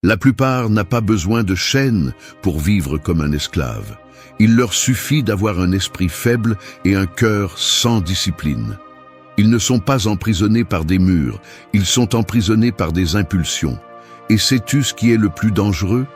La plupart n'a pas besoin de chaînes pour vivre comme un esclave. Il leur suffit d'avoir un esprit faible et un cœur sans discipline. Ils ne sont pas emprisonnés par des murs, ils sont emprisonnés par des impulsions. Et sais-tu ce qui est le plus dangereux?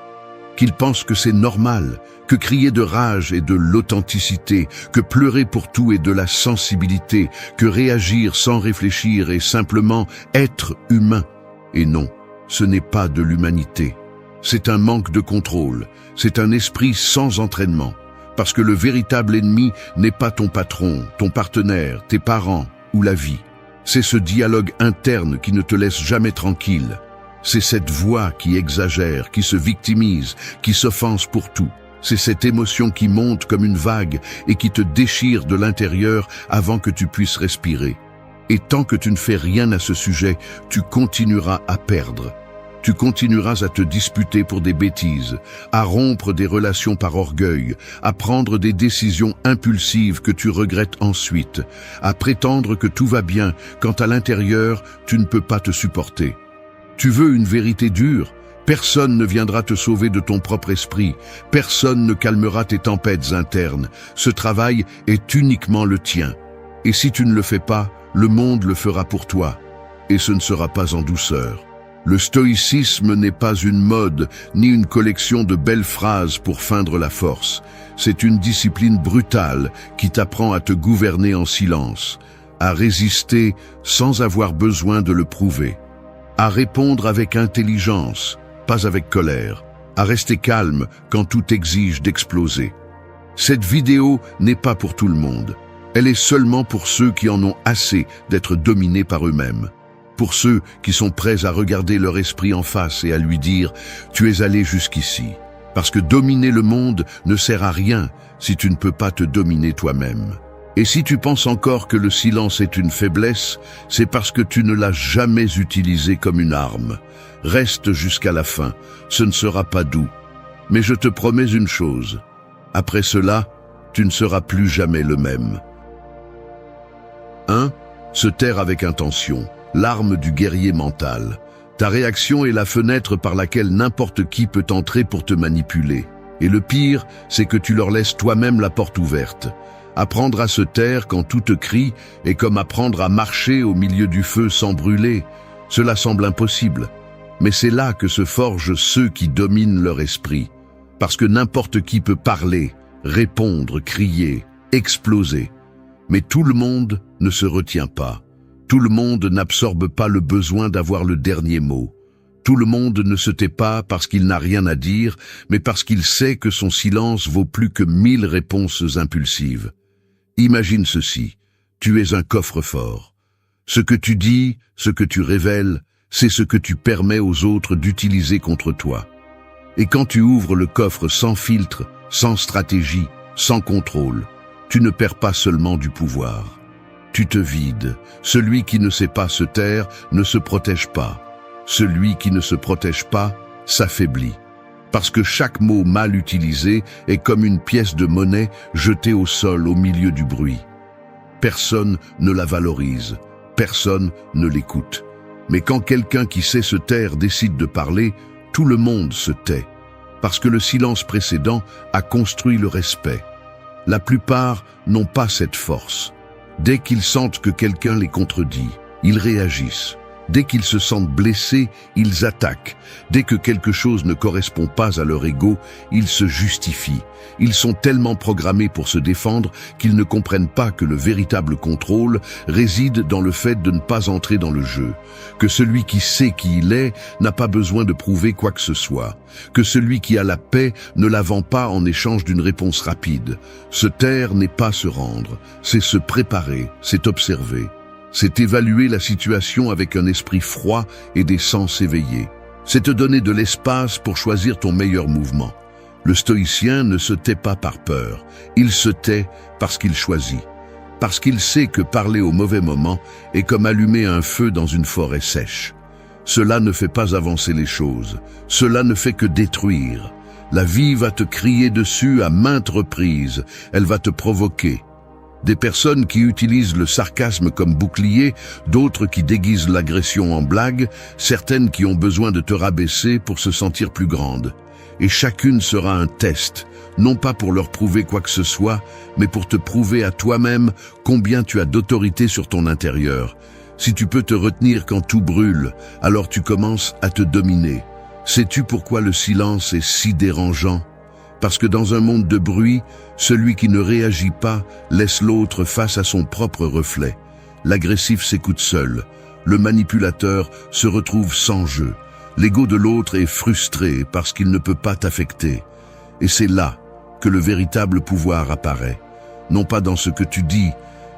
Qu'ils pensent que c'est normal, que crier de rage est de l'authenticité, que pleurer pour tout est de la sensibilité, que réagir sans réfléchir est simplement être humain. Et non, ce n'est pas de l'humanité. C'est un manque de contrôle, c'est un esprit sans entraînement. Parce que le véritable ennemi n'est pas ton patron, ton partenaire, tes parents ou la vie. C'est ce dialogue interne qui ne te laisse jamais tranquille. C'est cette voix qui exagère, qui se victimise, qui s'offense pour tout. C'est cette émotion qui monte comme une vague et qui te déchire de l'intérieur avant que tu puisses respirer. Et tant que tu ne fais rien à ce sujet, tu continueras à perdre. Tu continueras à te disputer pour des bêtises, à rompre des relations par orgueil, à prendre des décisions impulsives que tu regrettes ensuite, à prétendre que tout va bien quand à l'intérieur, tu ne peux pas te supporter. Tu veux une vérité dure? Personne ne viendra te sauver de ton propre esprit. Personne ne calmera tes tempêtes internes. Ce travail est uniquement le tien. Et si tu ne le fais pas, le monde le fera pour toi. Et ce ne sera pas en douceur. Le stoïcisme n'est pas une mode, ni une collection de belles phrases pour feindre la force. C'est une discipline brutale qui t'apprend à te gouverner en silence, à résister sans avoir besoin de le prouver, à répondre avec intelligence, pas avec colère, à rester calme quand tout exige d'exploser. Cette vidéo n'est pas pour tout le monde. Elle est seulement pour ceux qui en ont assez d'être dominés par eux-mêmes. Pour ceux qui sont prêts à regarder leur esprit en face et à lui dire « Tu es allé jusqu'ici ». Parce que dominer le monde ne sert à rien si tu ne peux pas te dominer toi-même. Et si tu penses encore que le silence est une faiblesse, c'est parce que tu ne l'as jamais utilisé comme une arme. Reste jusqu'à la fin, ce ne sera pas doux. Mais je te promets une chose, après cela, tu ne seras plus jamais le même. 1. Se taire avec intention. L'arme du guerrier mental. Ta réaction est la fenêtre par laquelle n'importe qui peut entrer pour te manipuler. Et le pire, c'est que tu leur laisses toi-même la porte ouverte. Apprendre à se taire quand tout te crie est comme apprendre à marcher au milieu du feu sans brûler. Cela semble impossible. Mais c'est là que se forgent ceux qui dominent leur esprit. Parce que n'importe qui peut parler, répondre, crier, exploser. Mais tout le monde ne se retient pas. Tout le monde n'absorbe pas le besoin d'avoir le dernier mot. Tout le monde ne se tait pas parce qu'il n'a rien à dire, mais parce qu'il sait que son silence vaut plus que 1000 réponses impulsives. Imagine ceci, tu es un coffre-fort. Ce que tu dis, ce que tu révèles, c'est ce que tu permets aux autres d'utiliser contre toi. Et quand tu ouvres le coffre sans filtre, sans stratégie, sans contrôle, tu ne perds pas seulement du pouvoir. Tu te vides. Celui qui ne sait pas se taire ne se protège pas. Celui qui ne se protège pas s'affaiblit. Parce que chaque mot mal utilisé est comme une pièce de monnaie jetée au sol au milieu du bruit. Personne ne la valorise. Personne ne l'écoute. Mais quand quelqu'un qui sait se taire décide de parler, tout le monde se tait. Parce que le silence précédent a construit le respect. La plupart n'ont pas cette force. Dès qu'ils sentent que quelqu'un les contredit, ils réagissent. Dès qu'ils se sentent blessés, ils attaquent. Dès que quelque chose ne correspond pas à leur ego, ils se justifient. Ils sont tellement programmés pour se défendre qu'ils ne comprennent pas que le véritable contrôle réside dans le fait de ne pas entrer dans le jeu. Que celui qui sait qui il est n'a pas besoin de prouver quoi que ce soit. Que celui qui a la paix ne la vend pas en échange d'une réponse rapide. Se taire n'est pas se rendre, c'est se préparer, c'est observer. C'est évaluer la situation avec un esprit froid et des sens éveillés. C'est te donner de l'espace pour choisir ton meilleur mouvement. Le stoïcien ne se tait pas par peur, il se tait parce qu'il choisit. Parce qu'il sait que parler au mauvais moment est comme allumer un feu dans une forêt sèche. Cela ne fait pas avancer les choses, cela ne fait que détruire. La vie va te crier dessus à maintes reprises, elle va te provoquer. Des personnes qui utilisent le sarcasme comme bouclier, d'autres qui déguisent l'agression en blague, certaines qui ont besoin de te rabaisser pour se sentir plus grande. Et chacune sera un test, non pas pour leur prouver quoi que ce soit, mais pour te prouver à toi-même combien tu as d'autorité sur ton intérieur. Si tu peux te retenir quand tout brûle, alors tu commences à te dominer. Sais-tu pourquoi le silence est si dérangeant ? Parce que dans un monde de bruit, celui qui ne réagit pas laisse l'autre face à son propre reflet. L'agressif s'écoute seul. Le manipulateur se retrouve sans jeu. L'ego de l'autre est frustré parce qu'il ne peut pas t'affecter. Et c'est là que le véritable pouvoir apparaît. Non pas dans ce que tu dis,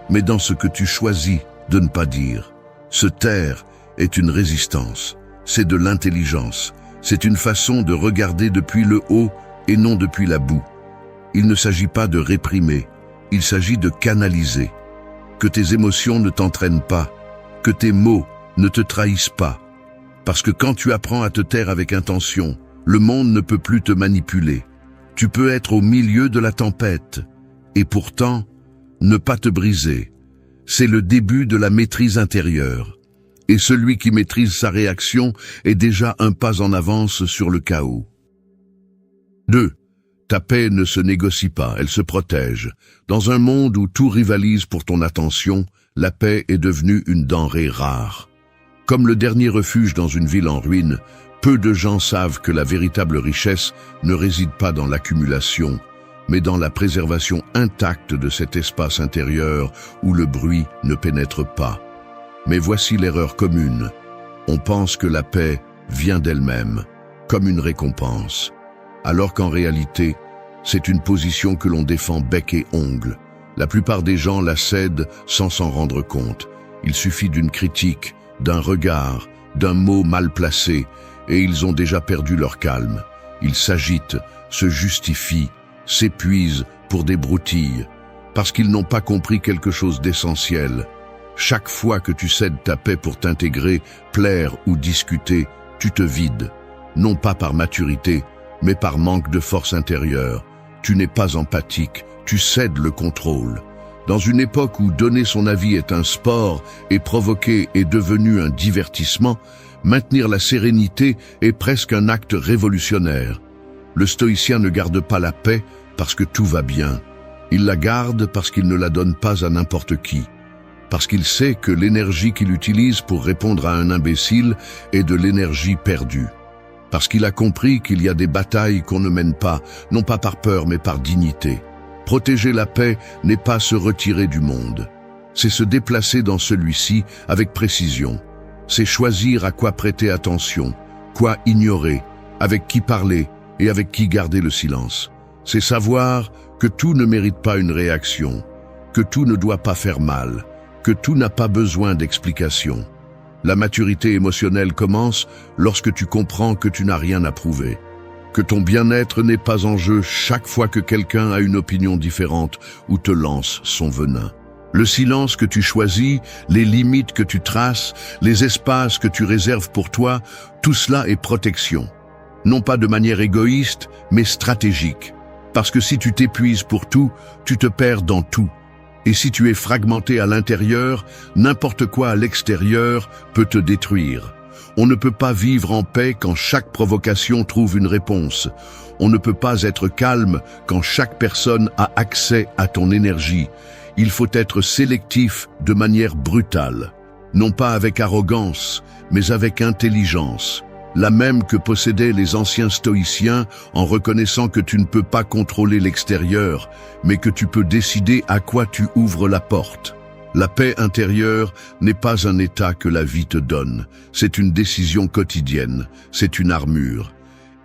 mais dans ce que tu choisis de ne pas dire. Se taire est une résistance. C'est de l'intelligence. C'est une façon de regarder depuis le haut et non depuis la boue. Il ne s'agit pas de réprimer, il s'agit de canaliser. Que tes émotions ne t'entraînent pas, que tes mots ne te trahissent pas. Parce que quand tu apprends à te taire avec intention, le monde ne peut plus te manipuler. Tu peux être au milieu de la tempête, et pourtant, ne pas te briser. C'est le début de la maîtrise intérieure. Et celui qui maîtrise sa réaction est déjà un pas en avance sur le chaos. 2. Ta paix ne se négocie pas, elle se protège. Dans un monde où tout rivalise pour ton attention, la paix est devenue une denrée rare. Comme le dernier refuge dans une ville en ruine, peu de gens savent que la véritable richesse ne réside pas dans l'accumulation, mais dans la préservation intacte de cet espace intérieur où le bruit ne pénètre pas. Mais voici l'erreur commune. On pense que la paix vient d'elle-même, comme une récompense. Alors qu'en réalité, c'est une position que l'on défend bec et ongle. La plupart des gens la cèdent sans s'en rendre compte. Il suffit d'une critique, d'un regard, d'un mot mal placé, et ils ont déjà perdu leur calme. Ils s'agitent, se justifient, s'épuisent pour des broutilles, parce qu'ils n'ont pas compris quelque chose d'essentiel. Chaque fois que tu cèdes ta paix pour t'intégrer, plaire ou discuter, tu te vides. Non pas par maturité, mais par manque de force intérieure. Tu n'es pas empathique, tu cèdes le contrôle. Dans une époque où donner son avis est un sport et provoquer est devenu un divertissement, maintenir la sérénité est presque un acte révolutionnaire. Le stoïcien ne garde pas la paix parce que tout va bien. Il la garde parce qu'il ne la donne pas à n'importe qui. Parce qu'il sait que l'énergie qu'il utilise pour répondre à un imbécile est de l'énergie perdue. Parce qu'il a compris qu'il y a des batailles qu'on ne mène pas, non pas par peur mais par dignité. Protéger la paix n'est pas se retirer du monde. C'est se déplacer dans celui-ci avec précision. C'est choisir à quoi prêter attention, quoi ignorer, avec qui parler et avec qui garder le silence. C'est savoir que tout ne mérite pas une réaction, que tout ne doit pas faire mal, que tout n'a pas besoin d'explication. La maturité émotionnelle commence lorsque tu comprends que tu n'as rien à prouver, que ton bien-être n'est pas en jeu chaque fois que quelqu'un a une opinion différente ou te lance son venin. Le silence que tu choisis, les limites que tu traces, les espaces que tu réserves pour toi, tout cela est protection. Non pas de manière égoïste, mais stratégique. Parce que si tu t'épuises pour tout, tu te perds dans tout. Et si tu es fragmenté à l'intérieur, n'importe quoi à l'extérieur peut te détruire. On ne peut pas vivre en paix quand chaque provocation trouve une réponse. On ne peut pas être calme quand chaque personne a accès à ton énergie. Il faut être sélectif de manière brutale. Non pas avec arrogance, mais avec intelligence. La même que possédaient les anciens stoïciens en reconnaissant que tu ne peux pas contrôler l'extérieur, mais que tu peux décider à quoi tu ouvres la porte. La paix intérieure n'est pas un état que la vie te donne, c'est une décision quotidienne, c'est une armure.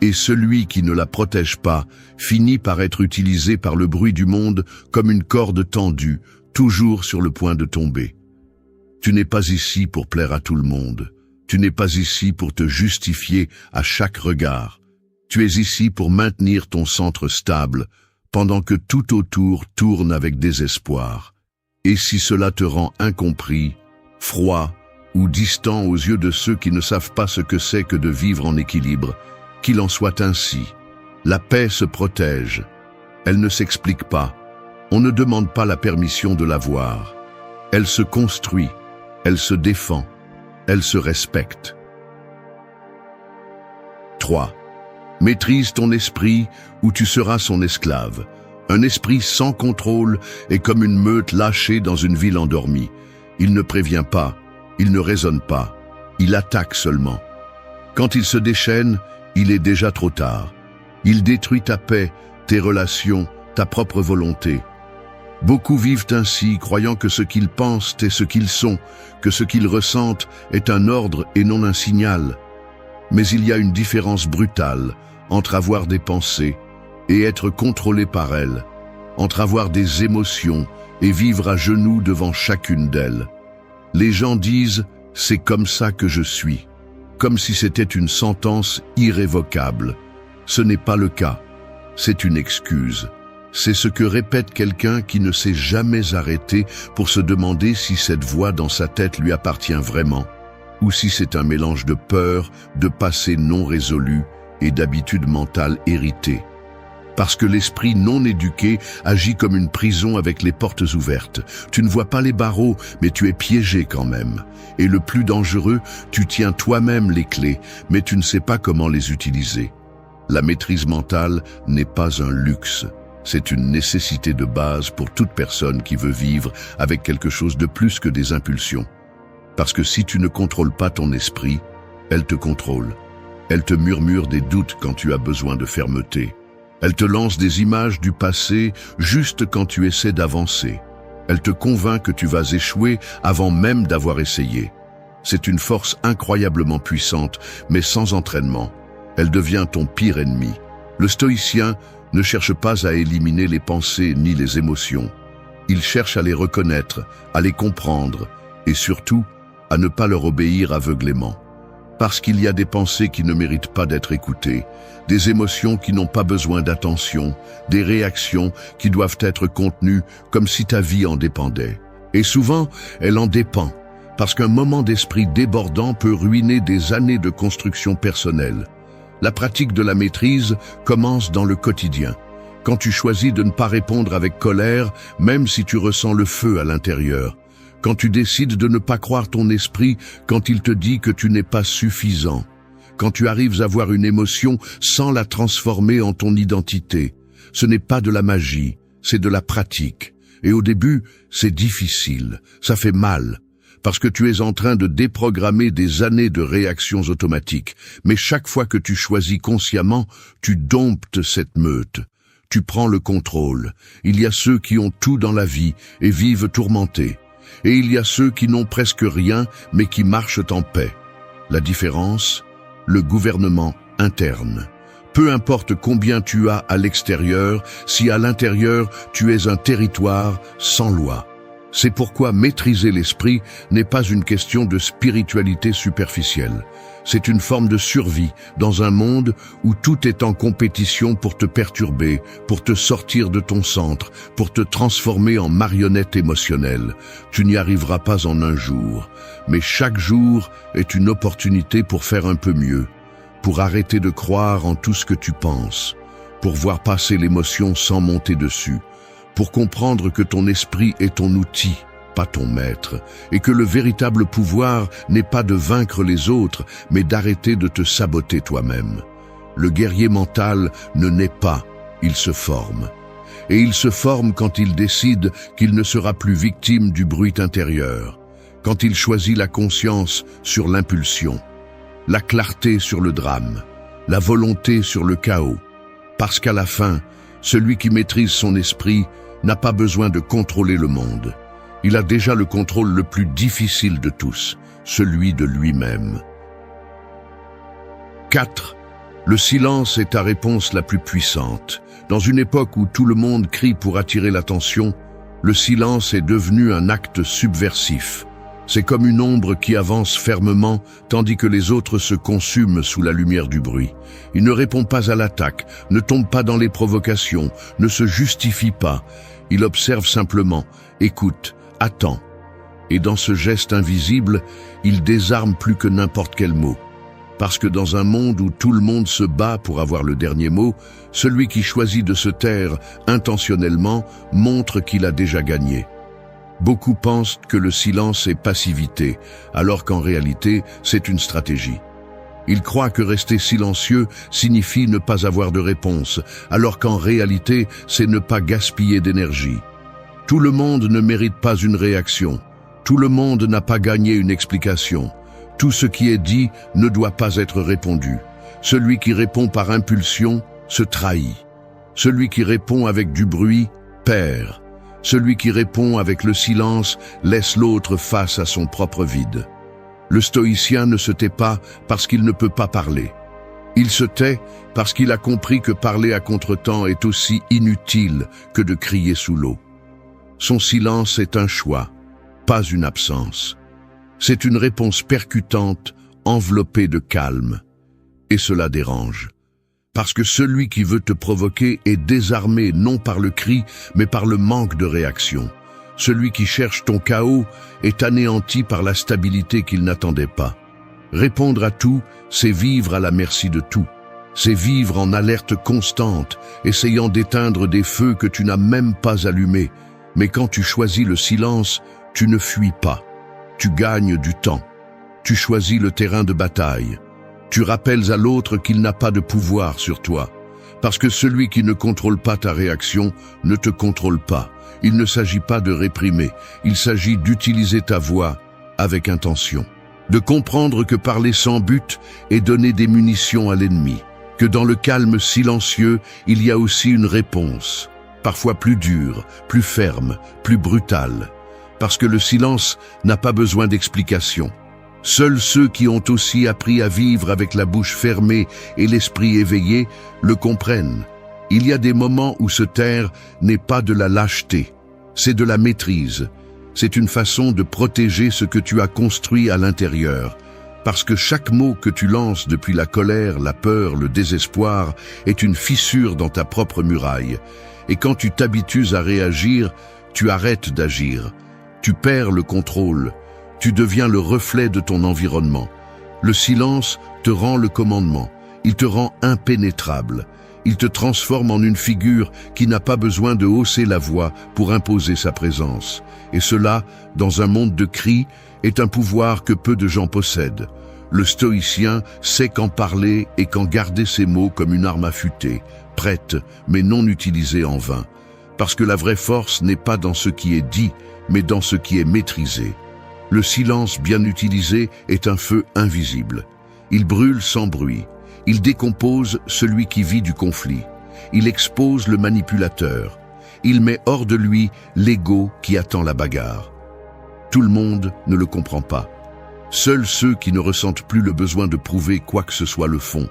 Et celui qui ne la protège pas finit par être utilisé par le bruit du monde comme une corde tendue, toujours sur le point de tomber. Tu n'es pas ici pour plaire à tout le monde. Tu n'es pas ici pour te justifier à chaque regard. Tu es ici pour maintenir ton centre stable, pendant que tout autour tourne avec désespoir. Et si cela te rend incompris, froid ou distant aux yeux de ceux qui ne savent pas ce que c'est que de vivre en équilibre, qu'il en soit ainsi. La paix se protège. Elle ne s'explique pas. On ne demande pas la permission de la voir. Elle se construit, elle se défend, elle se respecte. 3. Maîtrise ton esprit ou tu seras son esclave. Un esprit sans contrôle est comme une meute lâchée dans une ville endormie. Il ne prévient pas, il ne raisonne pas, il attaque seulement. Quand il se déchaîne, il est déjà trop tard. Il détruit ta paix, tes relations, ta propre volonté. Beaucoup vivent ainsi, croyant que ce qu'ils pensent est ce qu'ils sont, que ce qu'ils ressentent est un ordre et non un signal. Mais il y a une différence brutale entre avoir des pensées et être contrôlé par elles, entre avoir des émotions et vivre à genoux devant chacune d'elles. Les gens disent « c'est comme ça que je suis », comme si c'était une sentence irrévocable. Ce n'est pas le cas, c'est une excuse. C'est ce que répète quelqu'un qui ne s'est jamais arrêté pour se demander si cette voix dans sa tête lui appartient vraiment, ou si c'est un mélange de peur, de passé non résolu et d'habitudes mentales héritées. Parce que l'esprit non éduqué agit comme une prison avec les portes ouvertes. Tu ne vois pas les barreaux, mais tu es piégé quand même. Et le plus dangereux, tu tiens toi-même les clés, mais tu ne sais pas comment les utiliser. La maîtrise mentale n'est pas un luxe. C'est une nécessité de base pour toute personne qui veut vivre avec quelque chose de plus que des impulsions. Parce que si tu ne contrôles pas ton esprit, elle te contrôle. Elle te murmure des doutes quand tu as besoin de fermeté. Elle te lance des images du passé juste quand tu essaies d'avancer. Elle te convainc que tu vas échouer avant même d'avoir essayé. C'est une force incroyablement puissante, mais sans entraînement. Elle devient ton pire ennemi. Le stoïcien ne cherche pas à éliminer les pensées ni les émotions. Il cherche à les reconnaître, à les comprendre et surtout à ne pas leur obéir aveuglément. Parce qu'il y a des pensées qui ne méritent pas d'être écoutées, des émotions qui n'ont pas besoin d'attention, des réactions qui doivent être contenues comme si ta vie en dépendait. Et souvent, elle en dépend, parce qu'un moment d'esprit débordant peut ruiner des années de construction personnelle. La pratique de la maîtrise commence dans le quotidien. Quand tu choisis de ne pas répondre avec colère, même si tu ressens le feu à l'intérieur. Quand tu décides de ne pas croire ton esprit quand il te dit que tu n'es pas suffisant. Quand tu arrives à voir une émotion sans la transformer en ton identité. Ce n'est pas de la magie, c'est de la pratique. Et au début, c'est difficile, ça fait mal. Parce que tu es en train de déprogrammer des années de réactions automatiques. Mais chaque fois que tu choisis consciemment, tu domptes cette meute. Tu prends le contrôle. Il y a ceux qui ont tout dans la vie et vivent tourmentés. Et il y a ceux qui n'ont presque rien, mais qui marchent en paix. La différence, le gouvernement interne. Peu importe combien tu as à l'extérieur, si à l'intérieur tu es un territoire sans loi. C'est pourquoi maîtriser l'esprit n'est pas une question de spiritualité superficielle. C'est une forme de survie dans un monde où tout est en compétition pour te perturber, pour te sortir de ton centre, pour te transformer en marionnette émotionnelle. Tu n'y arriveras pas en un jour, mais chaque jour est une opportunité pour faire un peu mieux, pour arrêter de croire en tout ce que tu penses, pour voir passer l'émotion sans monter dessus, pour comprendre que ton esprit est ton outil, pas ton maître, et que le véritable pouvoir n'est pas de vaincre les autres, mais d'arrêter de te saboter toi-même. Le guerrier mental ne naît pas, il se forme. Et il se forme quand il décide qu'il ne sera plus victime du bruit intérieur, quand il choisit la conscience sur l'impulsion, la clarté sur le drame, la volonté sur le chaos. Parce qu'à la fin, celui qui maîtrise son esprit n'a pas besoin de contrôler le monde. Il a déjà le contrôle le plus difficile de tous, celui de lui-même. 4. Le silence est ta réponse la plus puissante. Dans une époque où tout le monde crie pour attirer l'attention, le silence est devenu un acte subversif. C'est comme une ombre qui avance fermement, tandis que les autres se consument sous la lumière du bruit. Il ne répond pas à l'attaque, ne tombe pas dans les provocations, ne se justifie pas. Il observe simplement, écoute, attend. Et dans ce geste invisible, il désarme plus que n'importe quel mot. Parce que dans un monde où tout le monde se bat pour avoir le dernier mot, celui qui choisit de se taire intentionnellement montre qu'il a déjà gagné. Beaucoup pensent que le silence est passivité, alors qu'en réalité, c'est une stratégie. Ils croient que rester silencieux signifie ne pas avoir de réponse, alors qu'en réalité, c'est ne pas gaspiller d'énergie. Tout le monde ne mérite pas une réaction. Tout le monde n'a pas gagné une explication. Tout ce qui est dit ne doit pas être répondu. Celui qui répond par impulsion se trahit. Celui qui répond avec du bruit perd. Celui qui répond avec le silence laisse l'autre face à son propre vide. Le stoïcien ne se tait pas parce qu'il ne peut pas parler. Il se tait parce qu'il a compris que parler à contretemps est aussi inutile que de crier sous l'eau. Son silence est un choix, pas une absence. C'est une réponse percutante, enveloppée de calme. Et cela dérange. Parce que celui qui veut te provoquer est désarmé non par le cri, mais par le manque de réaction. Celui qui cherche ton chaos est anéanti par la stabilité qu'il n'attendait pas. Répondre à tout, c'est vivre à la merci de tout. C'est vivre en alerte constante, essayant d'éteindre des feux que tu n'as même pas allumés. Mais quand tu choisis le silence, tu ne fuis pas. Tu gagnes du temps. Tu choisis le terrain de bataille. Tu rappelles à l'autre qu'il n'a pas de pouvoir sur toi. Parce que celui qui ne contrôle pas ta réaction ne te contrôle pas. Il ne s'agit pas de réprimer, il s'agit d'utiliser ta voix avec intention. De comprendre que parler sans but est donner des munitions à l'ennemi. Que dans le calme silencieux, il y a aussi une réponse. Parfois plus dure, plus ferme, plus brutale. Parce que le silence n'a pas besoin d'explication. Seuls ceux qui ont aussi appris à vivre avec la bouche fermée et l'esprit éveillé le comprennent. Il y a des moments où se taire n'est pas de la lâcheté, c'est de la maîtrise. C'est une façon de protéger ce que tu as construit à l'intérieur. Parce que chaque mot que tu lances depuis la colère, la peur, le désespoir est une fissure dans ta propre muraille. Et quand tu t'habitues à réagir, tu arrêtes d'agir. Tu perds le contrôle. Tu deviens le reflet de ton environnement. Le silence te rend le commandement. Il te rend impénétrable. Il te transforme en une figure qui n'a pas besoin de hausser la voix pour imposer sa présence. Et cela, dans un monde de cris, est un pouvoir que peu de gens possèdent. Le stoïcien sait quand parler et quand garder ses mots comme une arme affûtée, prête, mais non utilisée en vain. Parce que la vraie force n'est pas dans ce qui est dit, mais dans ce qui est maîtrisé. Le silence bien utilisé est un feu invisible. Il brûle sans bruit. Il décompose celui qui vit du conflit. Il expose le manipulateur. Il met hors de lui l'ego qui attend la bagarre. Tout le monde ne le comprend pas. Seuls ceux qui ne ressentent plus le besoin de prouver quoi que ce soit le font.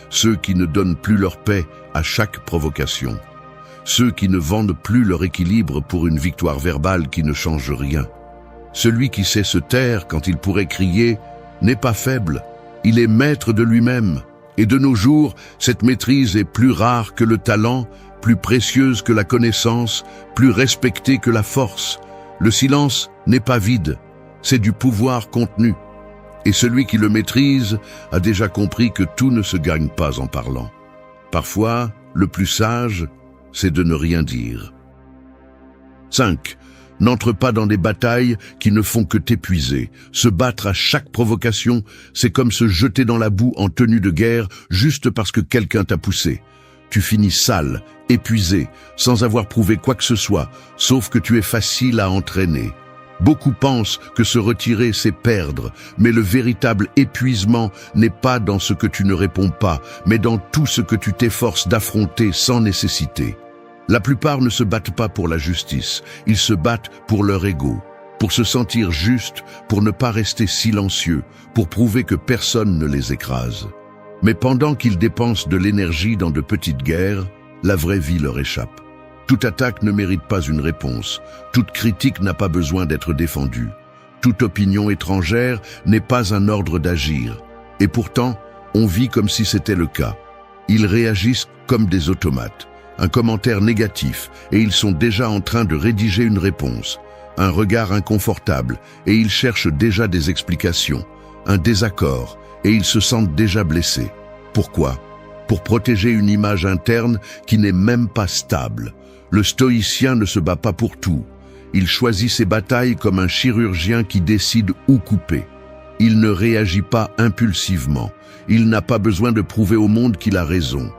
Ceux qui ne donnent plus leur paix à chaque provocation. Ceux qui ne vendent plus leur équilibre pour une victoire verbale qui ne change rien. Celui qui sait se taire quand il pourrait crier n'est pas faible. Il est maître de lui-même. Et de nos jours, cette maîtrise est plus rare que le talent, plus précieuse que la connaissance, plus respectée que la force. Le silence n'est pas vide, c'est du pouvoir contenu. Et celui qui le maîtrise a déjà compris que tout ne se gagne pas en parlant. Parfois, le plus sage, c'est de ne rien dire. 5. N'entre pas dans des batailles qui ne font que t'épuiser. Se battre à chaque provocation, c'est comme se jeter dans la boue en tenue de guerre juste parce que quelqu'un t'a poussé. Tu finis sale, épuisé, sans avoir prouvé quoi que ce soit, sauf que tu es facile à entraîner. Beaucoup pensent que se retirer, c'est perdre, mais le véritable épuisement n'est pas dans ce que tu ne réponds pas, mais dans tout ce que tu t'efforces d'affronter sans nécessité. La plupart ne se battent pas pour la justice, ils se battent pour leur ego, pour se sentir juste, pour ne pas rester silencieux, pour prouver que personne ne les écrase. Mais pendant qu'ils dépensent de l'énergie dans de petites guerres, la vraie vie leur échappe. Toute attaque ne mérite pas une réponse, toute critique n'a pas besoin d'être défendue. Toute opinion étrangère n'est pas un ordre d'agir. Et pourtant, on vit comme si c'était le cas. Ils réagissent comme des automates. Un commentaire négatif, et ils sont déjà en train de rédiger une réponse. Un regard inconfortable, et ils cherchent déjà des explications. Un désaccord, et ils se sentent déjà blessés. Pourquoi? Pour protéger une image interne qui n'est même pas stable. Le stoïcien ne se bat pas pour tout. Il choisit ses batailles comme un chirurgien qui décide où couper. Il ne réagit pas impulsivement. Il n'a pas besoin de prouver au monde qu'il a raison.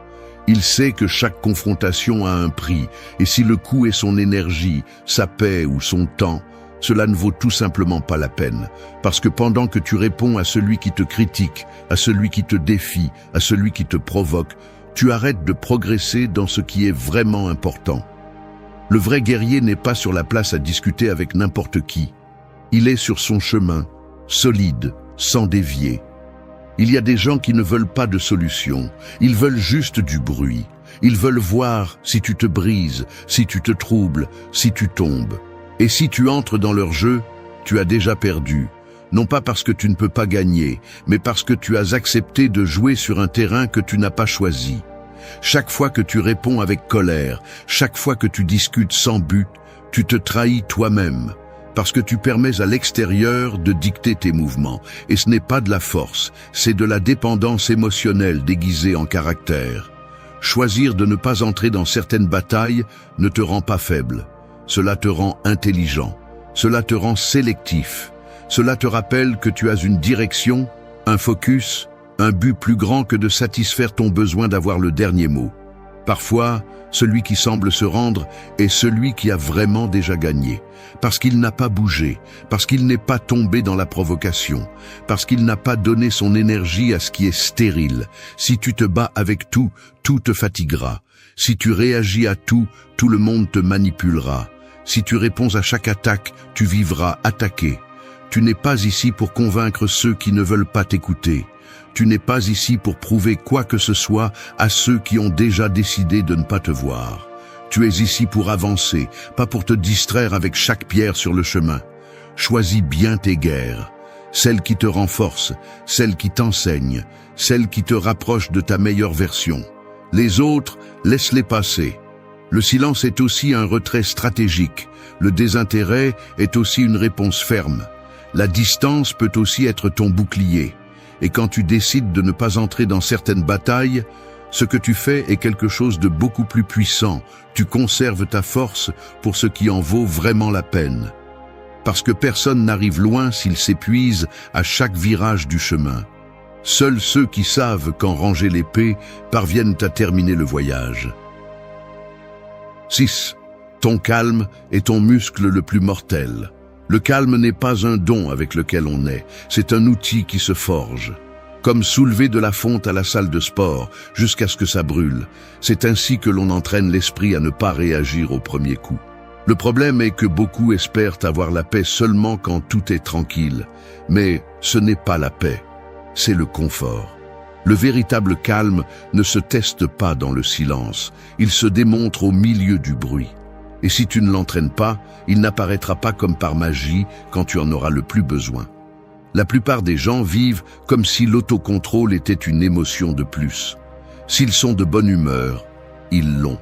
Il sait que chaque confrontation a un prix, et si le coût est son énergie, sa paix ou son temps, cela ne vaut tout simplement pas la peine. Parce que pendant que tu réponds à celui qui te critique, à celui qui te défie, à celui qui te provoque, tu arrêtes de progresser dans ce qui est vraiment important. Le vrai guerrier n'est pas sur la place à discuter avec n'importe qui. Il est sur son chemin, solide, sans dévier. Il y a des gens qui ne veulent pas de solution, ils veulent juste du bruit. Ils veulent voir si tu te brises, si tu te troubles, si tu tombes. Et si tu entres dans leur jeu, tu as déjà perdu. Non pas parce que tu ne peux pas gagner, mais parce que tu as accepté de jouer sur un terrain que tu n'as pas choisi. Chaque fois que tu réponds avec colère, chaque fois que tu discutes sans but, tu te trahis toi-même. Parce que tu permets à l'extérieur de dicter tes mouvements. Et ce n'est pas de la force, c'est de la dépendance émotionnelle déguisée en caractère. Choisir de ne pas entrer dans certaines batailles ne te rend pas faible. Cela te rend intelligent. Cela te rend sélectif. Cela te rappelle que tu as une direction, un focus, un but plus grand que de satisfaire ton besoin d'avoir le dernier mot. Parfois, celui qui semble se rendre est celui qui a vraiment déjà gagné, parce qu'il n'a pas bougé, parce qu'il n'est pas tombé dans la provocation, parce qu'il n'a pas donné son énergie à ce qui est stérile. Si tu te bats avec tout, tout te fatiguera. Si tu réagis à tout, tout le monde te manipulera. Si tu réponds à chaque attaque, tu vivras attaqué. Tu n'es pas ici pour convaincre ceux qui ne veulent pas t'écouter. Tu n'es pas ici pour prouver quoi que ce soit à ceux qui ont déjà décidé de ne pas te voir. Tu es ici pour avancer, pas pour te distraire avec chaque pierre sur le chemin. Choisis bien tes guerres, celles qui te renforcent, celles qui t'enseignent, celles qui te rapprochent de ta meilleure version. Les autres, laisse-les passer. Le silence est aussi un retrait stratégique. Le désintérêt est aussi une réponse ferme. La distance peut aussi être ton bouclier. Et quand tu décides de ne pas entrer dans certaines batailles, ce que tu fais est quelque chose de beaucoup plus puissant. Tu conserves ta force pour ce qui en vaut vraiment la peine. Parce que personne n'arrive loin s'il s'épuise à chaque virage du chemin. Seuls ceux qui savent quand ranger l'épée parviennent à terminer le voyage. 6. Ton calme est ton muscle le plus mortel. Le calme n'est pas un don avec lequel on naît, c'est un outil qui se forge. Comme soulever de la fonte à la salle de sport, jusqu'à ce que ça brûle. C'est ainsi que l'on entraîne l'esprit à ne pas réagir au premier coup. Le problème est que beaucoup espèrent avoir la paix seulement quand tout est tranquille. Mais ce n'est pas la paix, c'est le confort. Le véritable calme ne se teste pas dans le silence, il se démontre au milieu du bruit. Et si tu ne l'entraînes pas, il n'apparaîtra pas comme par magie quand tu en auras le plus besoin. La plupart des gens vivent comme si l'autocontrôle était une émotion de plus. S'ils sont de bonne humeur, ils l'ont.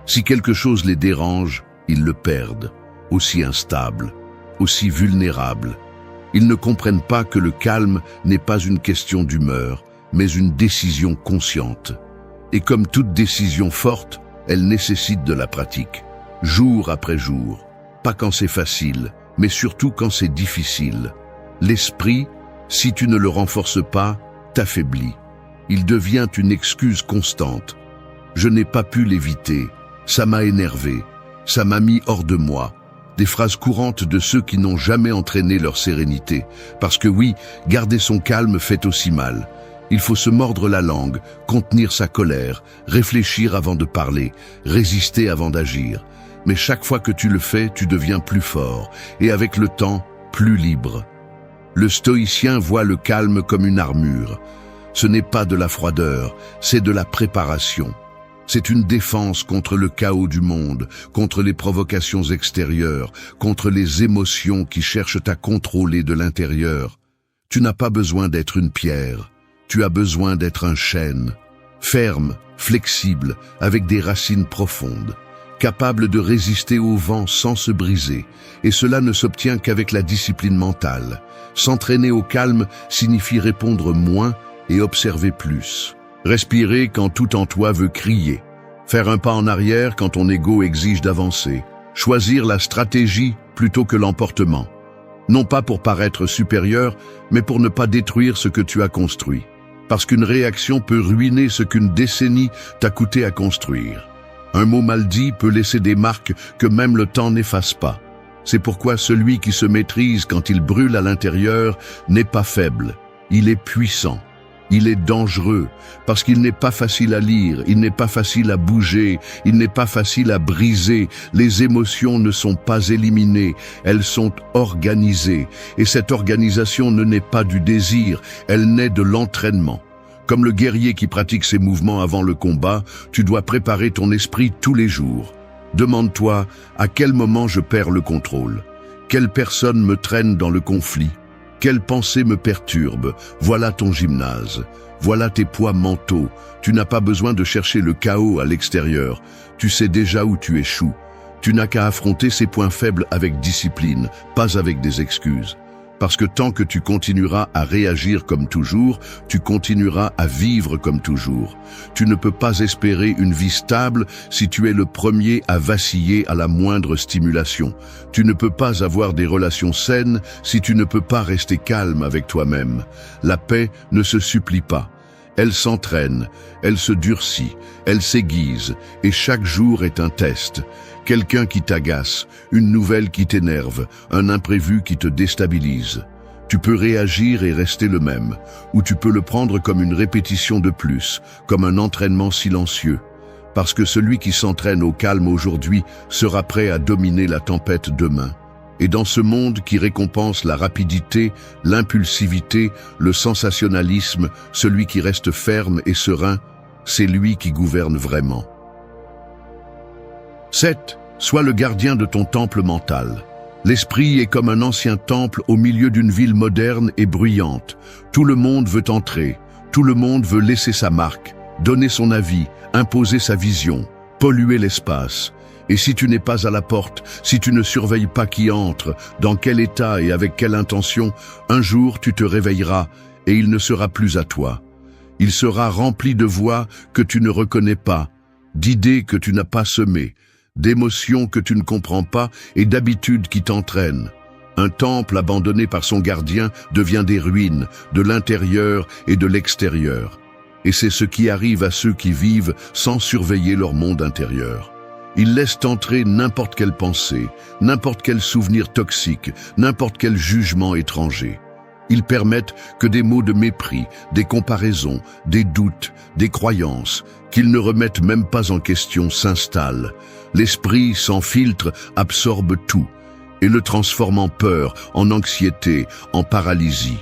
Si quelque chose les dérange, ils le perdent, aussi instables, aussi vulnérables. Ils ne comprennent pas que le calme n'est pas une question d'humeur, mais une décision consciente. Et comme toute décision forte, elle nécessite de la pratique. Jour après jour, pas quand c'est facile, mais surtout quand c'est difficile. L'esprit, si tu ne le renforces pas, t'affaiblit. Il devient une excuse constante. Je n'ai pas pu l'éviter, ça m'a énervé, ça m'a mis hors de moi. Des phrases courantes de ceux qui n'ont jamais entraîné leur sérénité. Parce que oui, garder son calme fait aussi mal. Il faut se mordre la langue, contenir sa colère, réfléchir avant de parler, résister avant d'agir. Mais chaque fois que tu le fais, tu deviens plus fort, et avec le temps, plus libre. Le stoïcien voit le calme comme une armure. Ce n'est pas de la froideur, c'est de la préparation. C'est une défense contre le chaos du monde, contre les provocations extérieures, contre les émotions qui cherchent à contrôler de l'intérieur. Tu n'as pas besoin d'être une pierre, tu as besoin d'être un chêne, ferme, flexible, avec des racines profondes. capable de résister au vent sans se briser. Et cela ne s'obtient qu'avec la discipline mentale. S'entraîner au calme signifie répondre moins et observer plus. Respirer quand tout en toi veut crier. Faire un pas en arrière quand ton ego exige d'avancer. Choisir la stratégie plutôt que l'emportement. Non pas pour paraître supérieur, mais pour ne pas détruire ce que tu as construit. Parce qu'une réaction peut ruiner ce qu'une décennie t'a coûté à construire. Un mot mal dit peut laisser des marques que même le temps n'efface pas. C'est pourquoi celui qui se maîtrise quand il brûle à l'intérieur n'est pas faible, il est puissant. Il est dangereux, parce qu'il n'est pas facile à lire, il n'est pas facile à bouger, il n'est pas facile à briser. Les émotions ne sont pas éliminées, elles sont organisées. Et cette organisation ne naît pas du désir, elle naît de l'entraînement. Comme le guerrier qui pratique ses mouvements avant le combat, tu dois préparer ton esprit tous les jours. Demande-toi, à quel moment je perds le contrôle? Quelle personne me traîne dans le conflit? Quelle pensée me perturbe? Voilà ton gymnase. Voilà tes poids mentaux. Tu n'as pas besoin de chercher le chaos à l'extérieur. Tu sais déjà où tu échoues. Tu n'as qu'à affronter ces points faibles avec discipline, pas avec des excuses. Parce que tant que tu continueras à réagir comme toujours, tu continueras à vivre comme toujours. Tu ne peux pas espérer une vie stable si tu es le premier à vaciller à la moindre stimulation. Tu ne peux pas avoir des relations saines si tu ne peux pas rester calme avec toi-même. La paix ne se supplie pas. Elle s'entraîne, elle se durcit, elle s'aiguise, et chaque jour est un test. Quelqu'un qui t'agace, une nouvelle qui t'énerve, un imprévu qui te déstabilise. Tu peux réagir et rester le même, ou tu peux le prendre comme une répétition de plus, comme un entraînement silencieux. Parce que celui qui s'entraîne au calme aujourd'hui sera prêt à dominer la tempête demain. Et dans ce monde qui récompense la rapidité, l'impulsivité, le sensationnalisme, celui qui reste ferme et serein, c'est lui qui gouverne vraiment. 7. Sois le gardien de ton temple mental. L'esprit est comme un ancien temple au milieu d'une ville moderne et bruyante. Tout le monde veut entrer, tout le monde veut laisser sa marque, donner son avis, imposer sa vision, polluer l'espace. Et si tu n'es pas à la porte, si tu ne surveilles pas qui entre, dans quel état et avec quelle intention, un jour tu te réveilleras et il ne sera plus à toi. Il sera rempli de voix que tu ne reconnais pas, d'idées que tu n'as pas semées, d'émotions que tu ne comprends pas et d'habitudes qui t'entraînent. Un temple abandonné par son gardien devient des ruines, de l'intérieur et de l'extérieur. Et c'est ce qui arrive à ceux qui vivent sans surveiller leur monde intérieur. Ils laissent entrer n'importe quelle pensée, n'importe quel souvenir toxique, n'importe quel jugement étranger. Ils permettent que des mots de mépris, des comparaisons, des doutes, des croyances, qu'ils ne remettent même pas en question s'installent. L'esprit, sans filtre, absorbe tout et le transforme en peur, en anxiété, en paralysie.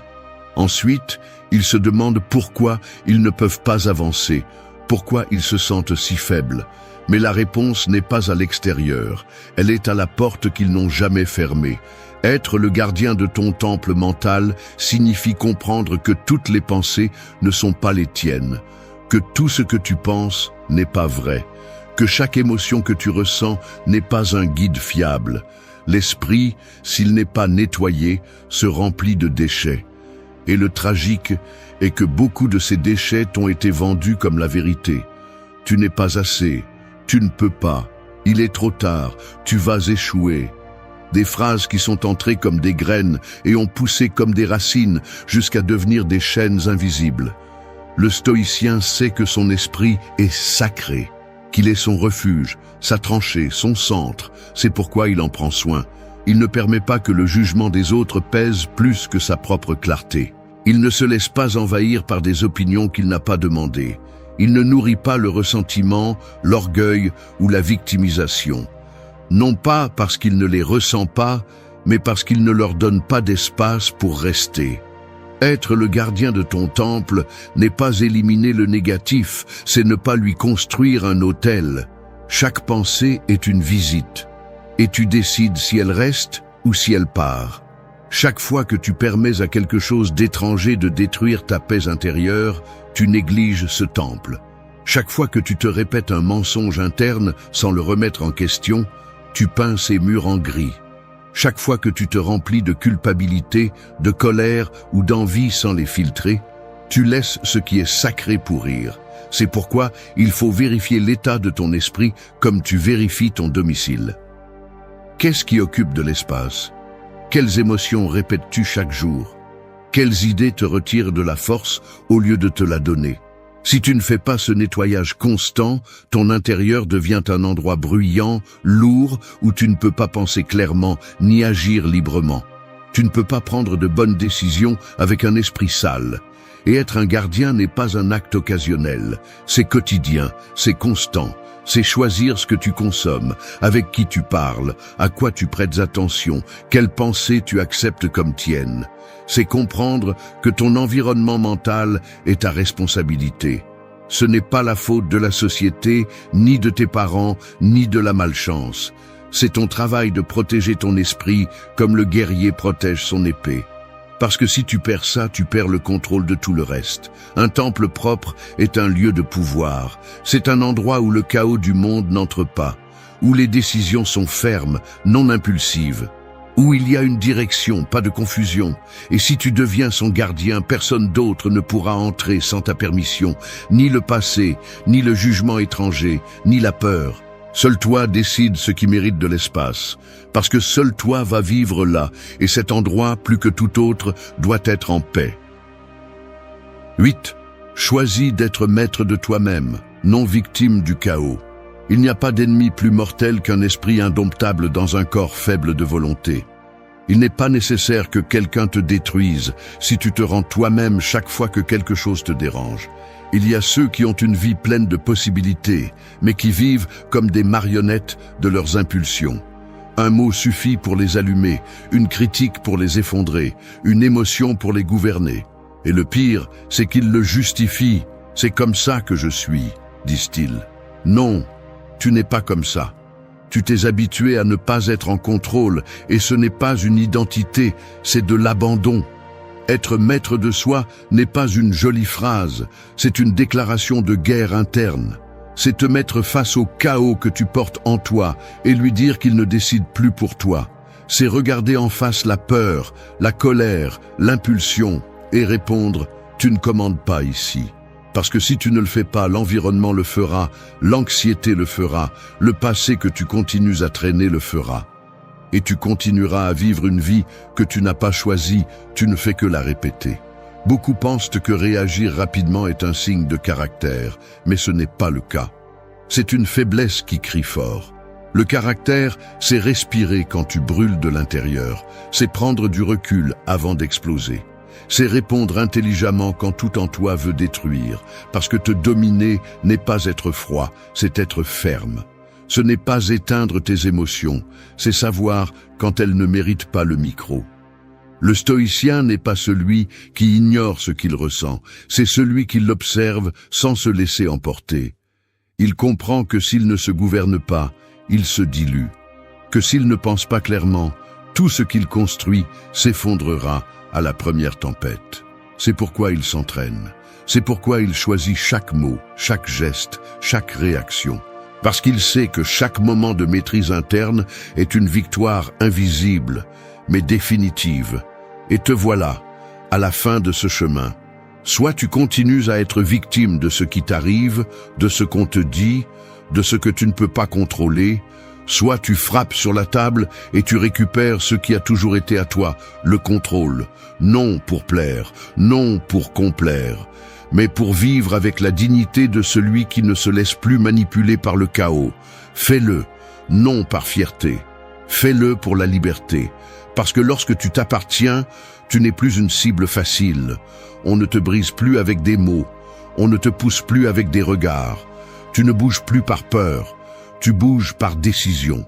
Ensuite, ils se demandent pourquoi ils ne peuvent pas avancer, pourquoi ils se sentent si faibles. Mais la réponse n'est pas à l'extérieur, elle est à la porte qu'ils n'ont jamais fermée. Être le gardien de ton temple mental signifie comprendre que toutes les pensées ne sont pas les tiennes, que tout ce que tu penses n'est pas vrai, que chaque émotion que tu ressens n'est pas un guide fiable. L'esprit, s'il n'est pas nettoyé, se remplit de déchets. Et le tragique est que beaucoup de ces déchets t'ont été vendus comme la vérité. Tu n'es pas assez, tu ne peux pas, il est trop tard, tu vas échouer. Des phrases qui sont entrées comme des graines et ont poussé comme des racines jusqu'à devenir des chaînes invisibles. Le stoïcien sait que son esprit est sacré, qu'il est son refuge, sa tranchée, son centre. C'est pourquoi il en prend soin. Il ne permet pas que le jugement des autres pèse plus que sa propre clarté. Il ne se laisse pas envahir par des opinions qu'il n'a pas demandées. Il ne nourrit pas le ressentiment, l'orgueil ou la victimisation. Non pas parce qu'il ne les ressent pas, mais parce qu'il ne leur donne pas d'espace pour rester. Être le gardien de ton temple n'est pas éliminer le négatif, c'est ne pas lui construire un autel. Chaque pensée est une visite, et tu décides si elle reste ou si elle part. Chaque fois que tu permets à quelque chose d'étranger de détruire ta paix intérieure, tu négliges ce temple. Chaque fois que tu te répètes un mensonge interne sans le remettre en question, tu peins ces murs en gris. Chaque fois que tu te remplis de culpabilité, de colère ou d'envie sans les filtrer, tu laisses ce qui est sacré pourrir. C'est pourquoi il faut vérifier l'état de ton esprit comme tu vérifies ton domicile. Qu'est-ce qui occupe de l'espace? Quelles émotions répètes-tu chaque jour? Quelles idées te retirent de la force au lieu de te la donner? Si tu ne fais pas ce nettoyage constant, ton intérieur devient un endroit bruyant, lourd, où tu ne peux pas penser clairement ni agir librement. Tu ne peux pas prendre de bonnes décisions avec un esprit sale. Et être un gardien n'est pas un acte occasionnel, c'est quotidien, c'est constant. C'est choisir ce que tu consommes, avec qui tu parles, à quoi tu prêtes attention, quelles pensées tu acceptes comme tiennes. C'est comprendre que ton environnement mental est ta responsabilité. Ce n'est pas la faute de la société, ni de tes parents, ni de la malchance. C'est ton travail de protéger ton esprit comme le guerrier protège son épée. Parce que si tu perds ça, tu perds le contrôle de tout le reste. Un temple propre est un lieu de pouvoir. C'est un endroit où le chaos du monde n'entre pas, où les décisions sont fermes, non impulsives, où il y a une direction, pas de confusion. Et si tu deviens son gardien, personne d'autre ne pourra entrer sans ta permission, ni le passé, ni le jugement étranger, ni la peur. Seul toi décide ce qui mérite de l'espace, parce que seul toi vas vivre là, et cet endroit, plus que tout autre, doit être en paix. 8. Choisis d'être maître de toi-même, non victime du chaos. Il n'y a pas d'ennemi plus mortel qu'un esprit indomptable dans un corps faible de volonté. Il n'est pas nécessaire que quelqu'un te détruise si tu te rends toi-même chaque fois que quelque chose te dérange. Il y a ceux qui ont une vie pleine de possibilités, mais qui vivent comme des marionnettes de leurs impulsions. Un mot suffit pour les allumer, une critique pour les effondrer, une émotion pour les gouverner. Et le pire, c'est qu'ils le justifient. C'est comme ça que je suis, disent-ils. Non, tu n'es pas comme ça. Tu t'es habitué à ne pas être en contrôle, et ce n'est pas une identité, c'est de l'abandon. Être maître de soi n'est pas une jolie phrase, c'est une déclaration de guerre interne. C'est te mettre face au chaos que tu portes en toi et lui dire qu'il ne décide plus pour toi. C'est regarder en face la peur, la colère, l'impulsion et répondre « Tu ne commandes pas ici ». Parce que si tu ne le fais pas, l'environnement le fera, l'anxiété le fera, le passé que tu continues à traîner le fera. Et tu continueras à vivre une vie que tu n'as pas choisie, tu ne fais que la répéter. Beaucoup pensent que réagir rapidement est un signe de caractère, mais ce n'est pas le cas. C'est une faiblesse qui crie fort. Le caractère, c'est respirer quand tu brûles de l'intérieur, c'est prendre du recul avant d'exploser. C'est répondre intelligemment quand tout en toi veut détruire, parce que te dominer n'est pas être froid, c'est être ferme. Ce n'est pas éteindre tes émotions, c'est savoir quand elles ne méritent pas le micro. Le stoïcien n'est pas celui qui ignore ce qu'il ressent, c'est celui qui l'observe sans se laisser emporter. Il comprend que s'il ne se gouverne pas, il se dilue, que s'il ne pense pas clairement, tout ce qu'il construit s'effondrera à la première tempête. C'est pourquoi il s'entraîne, c'est pourquoi il choisit chaque mot, chaque geste, chaque réaction. Parce qu'il sait que chaque moment de maîtrise interne est une victoire invisible, mais définitive. Et te voilà, à la fin de ce chemin. Soit tu continues à être victime de ce qui t'arrive, de ce qu'on te dit, de ce que tu ne peux pas contrôler, soit tu frappes sur la table et tu récupères ce qui a toujours été à toi, le contrôle. Non pour plaire, non pour complaire, mais pour vivre avec la dignité de celui qui ne se laisse plus manipuler par le chaos. Fais-le, non par fierté. Fais-le pour la liberté. Parce que lorsque tu t'appartiens, tu n'es plus une cible facile. On ne te brise plus avec des mots. On ne te pousse plus avec des regards. Tu ne bouges plus par peur. Tu bouges par décision.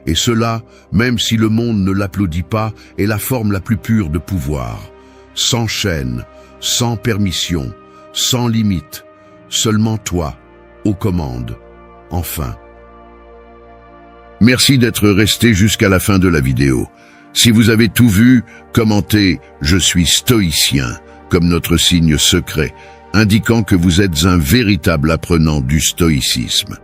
Et cela, même si le monde ne l'applaudit pas, est la forme la plus pure de pouvoir. Sans chaîne, sans permission, sans limite, seulement toi, aux commandes. Enfin. Merci d'être resté jusqu'à la fin de la vidéo. Si vous avez tout vu, commentez « Je suis stoïcien » comme notre signe secret. indiquant que vous êtes un véritable apprenant du stoïcisme.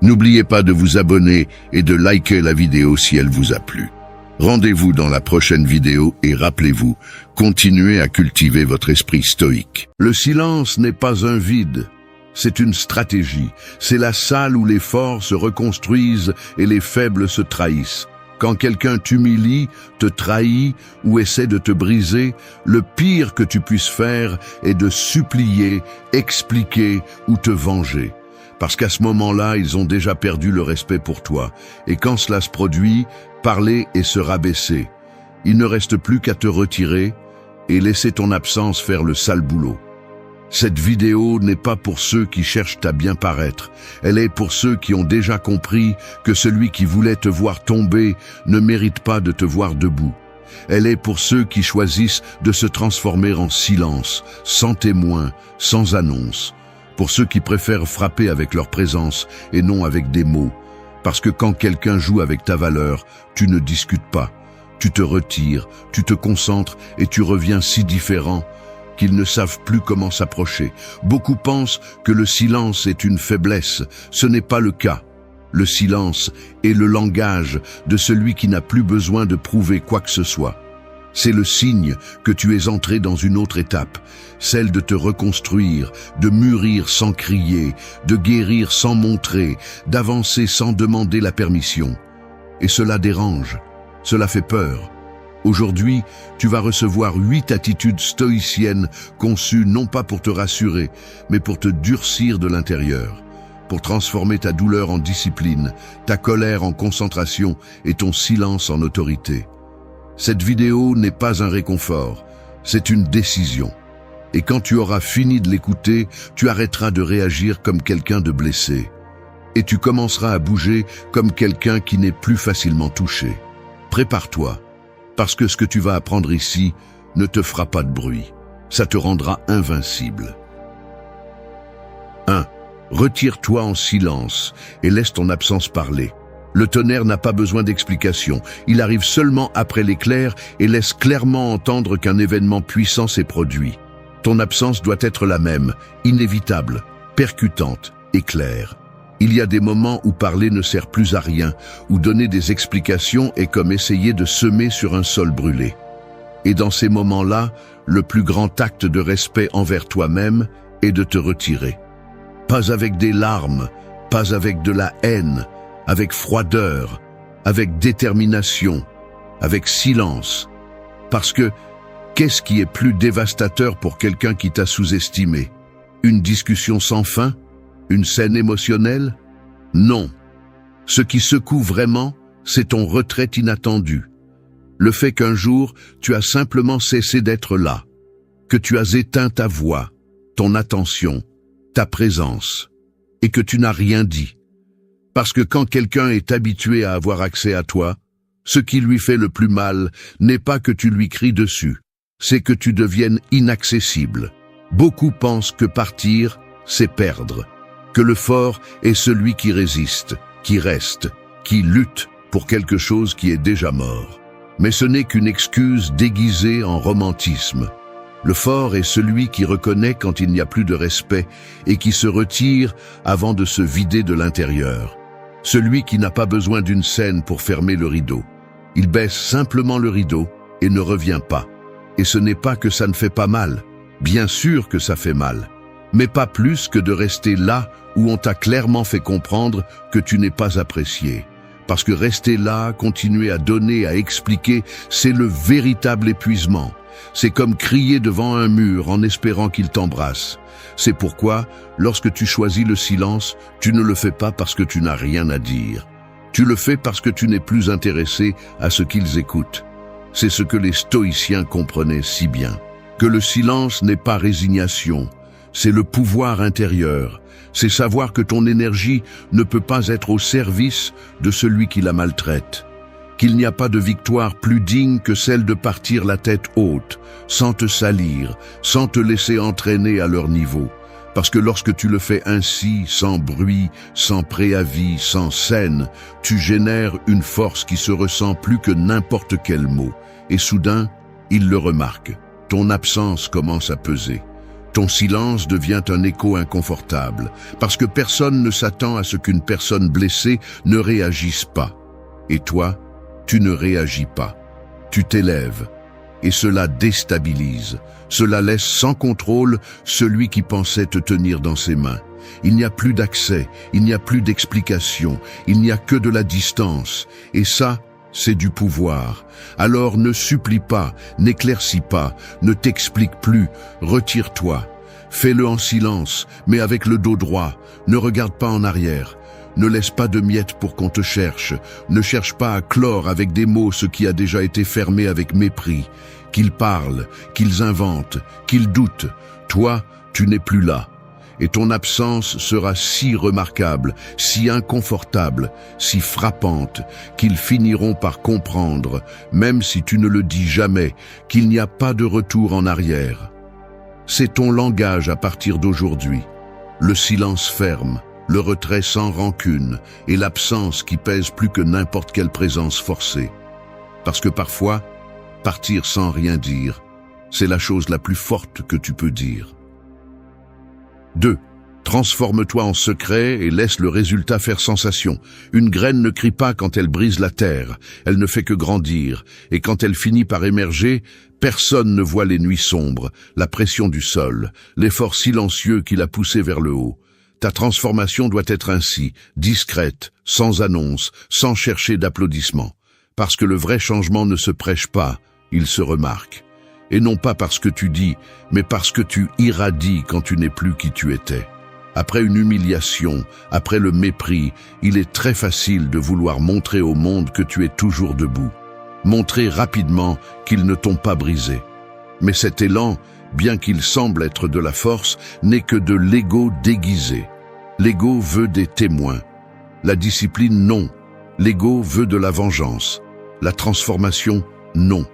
N'oubliez pas de vous abonner et de liker la vidéo si elle vous a plu. Rendez-vous dans la prochaine vidéo et rappelez-vous, continuez à cultiver votre esprit stoïque. Le silence n'est pas un vide, c'est une stratégie. C'est la salle où les forts se reconstruisent et les faibles se trahissent. Quand quelqu'un t'humilie, te trahit ou essaie de te briser, le pire que tu puisses faire est de supplier, expliquer ou te venger. Parce qu'à ce moment-là, ils ont déjà perdu le respect pour toi. Et quand cela se produit, parler et se rabaisser. Il ne reste plus qu'à te retirer et laisser ton absence faire le sale boulot. Cette vidéo n'est pas pour ceux qui cherchent à bien paraître. Elle est pour ceux qui ont déjà compris que celui qui voulait te voir tomber ne mérite pas de te voir debout. Elle est pour ceux qui choisissent de se transformer en silence, sans témoin, sans annonce. Pour ceux qui préfèrent frapper avec leur présence et non avec des mots. Parce que quand quelqu'un joue avec ta valeur, tu ne discutes pas. Tu te retires, tu te concentres et tu reviens si différent qu'ils ne savent plus comment s'approcher. Beaucoup pensent que le silence est une faiblesse. Ce n'est pas le cas. Le silence est le langage de celui qui n'a plus besoin de prouver quoi que ce soit. C'est le signe que tu es entré dans une autre étape, celle de te reconstruire, de mûrir sans crier, de guérir sans montrer, d'avancer sans demander la permission. Et cela dérange, cela fait peur. Aujourd'hui, tu vas recevoir 8 attitudes stoïciennes conçues non pas pour te rassurer, mais pour te durcir de l'intérieur, pour transformer ta douleur en discipline, ta colère en concentration et ton silence en autorité. Cette vidéo n'est pas un réconfort, c'est une décision. Et quand tu auras fini de l'écouter, tu arrêteras de réagir comme quelqu'un de blessé. Et tu commenceras à bouger comme quelqu'un qui n'est plus facilement touché. Prépare-toi. Parce que ce que tu vas apprendre ici ne te fera pas de bruit. Ça te rendra invincible. 1. Retire-toi en silence et laisse ton absence parler. Le tonnerre n'a pas besoin d'explication. Il arrive seulement après l'éclair et laisse clairement entendre qu'un événement puissant s'est produit. Ton absence doit être la même, inévitable, percutante et claire. Il y a des moments où parler ne sert plus à rien, où donner des explications est comme essayer de semer sur un sol brûlé. Et dans ces moments-là, le plus grand acte de respect envers toi-même est de te retirer. Pas avec des larmes, pas avec de la haine, avec froideur, avec détermination, avec silence. Parce que, qu'est-ce qui est plus dévastateur pour quelqu'un qui t'a sous-estimé? Une discussion sans fin? Une scène émotionnelle? Non. Ce qui secoue vraiment, c'est ton retrait inattendu. Le fait qu'un jour, tu as simplement cessé d'être là, que tu as éteint ta voix, ton attention, ta présence, et que tu n'as rien dit. Parce que quand quelqu'un est habitué à avoir accès à toi, ce qui lui fait le plus mal n'est pas que tu lui cries dessus, c'est que tu deviennes inaccessible. Beaucoup pensent que partir, c'est perdre. Que le fort est celui qui résiste, qui reste, qui lutte pour quelque chose qui est déjà mort. Mais ce n'est qu'une excuse déguisée en romantisme. Le fort est celui qui reconnaît quand il n'y a plus de respect et qui se retire avant de se vider de l'intérieur. Celui qui n'a pas besoin d'une scène pour fermer le rideau. Il baisse simplement le rideau et ne revient pas. Et ce n'est pas que ça ne fait pas mal. Bien sûr que ça fait mal. Mais pas plus que de rester là où on t'a clairement fait comprendre que tu n'es pas apprécié. Parce que rester là, continuer à donner, à expliquer, c'est le véritable épuisement. C'est comme crier devant un mur en espérant qu'il t'embrasse. C'est pourquoi, lorsque tu choisis le silence, tu ne le fais pas parce que tu n'as rien à dire. Tu le fais parce que tu n'es plus intéressé à ce qu'ils écoutent. C'est ce que les stoïciens comprenaient si bien. Que le silence n'est pas résignation. C'est le pouvoir intérieur. C'est savoir que ton énergie ne peut pas être au service de celui qui la maltraite. Qu'il n'y a pas de victoire plus digne que celle de partir la tête haute, sans te salir, sans te laisser entraîner à leur niveau. Parce que lorsque tu le fais ainsi, sans bruit, sans préavis, sans scène, tu génères une force qui se ressent plus que n'importe quel mot. Et soudain, ils le remarquent. Ton absence commence à peser. Ton silence devient un écho inconfortable, parce que personne ne s'attend à ce qu'une personne blessée ne réagisse pas. Et toi, tu ne réagis pas. Tu t'élèves. Et cela déstabilise. Cela laisse sans contrôle celui qui pensait te tenir dans ses mains. Il n'y a plus d'accès, il n'y a plus d'explication, il n'y a que de la distance. Et ça, c'est du pouvoir. Alors ne supplie pas, n'éclaircis pas, ne t'explique plus, retire-toi. Fais-le en silence, mais avec le dos droit. Ne regarde pas en arrière. Ne laisse pas de miettes pour qu'on te cherche. Ne cherche pas à clore avec des mots ce qui a déjà été fermé avec mépris. Qu'ils parlent, qu'ils inventent, qu'ils doutent. Toi, tu n'es plus là. Et ton absence sera si remarquable, si inconfortable, si frappante, qu'ils finiront par comprendre, même si tu ne le dis jamais, qu'il n'y a pas de retour en arrière. C'est ton langage à partir d'aujourd'hui. Le silence ferme, le retrait sans rancune et l'absence qui pèse plus que n'importe quelle présence forcée. Parce que parfois, partir sans rien dire, c'est la chose la plus forte que tu peux dire. 2. Transforme-toi en secret et laisse le résultat faire sensation. Une graine ne crie pas quand elle brise la terre, elle ne fait que grandir, et quand elle finit par émerger, personne ne voit les nuits sombres, la pression du sol, l'effort silencieux qui l'a poussé vers le haut. Ta transformation doit être ainsi, discrète, sans annonce, sans chercher d'applaudissements. Parce que le vrai changement ne se prêche pas, il se remarque. Et non pas parce que tu dis, mais parce que tu irradies quand tu n'es plus qui tu étais. Après une humiliation, après le mépris, il est très facile de vouloir montrer au monde que tu es toujours debout. Montrer rapidement qu'ils ne t'ont pas brisé. Mais cet élan, bien qu'il semble être de la force, n'est que de l'ego déguisé. L'ego veut des témoins. La discipline, non. L'ego veut de la vengeance. La transformation, non.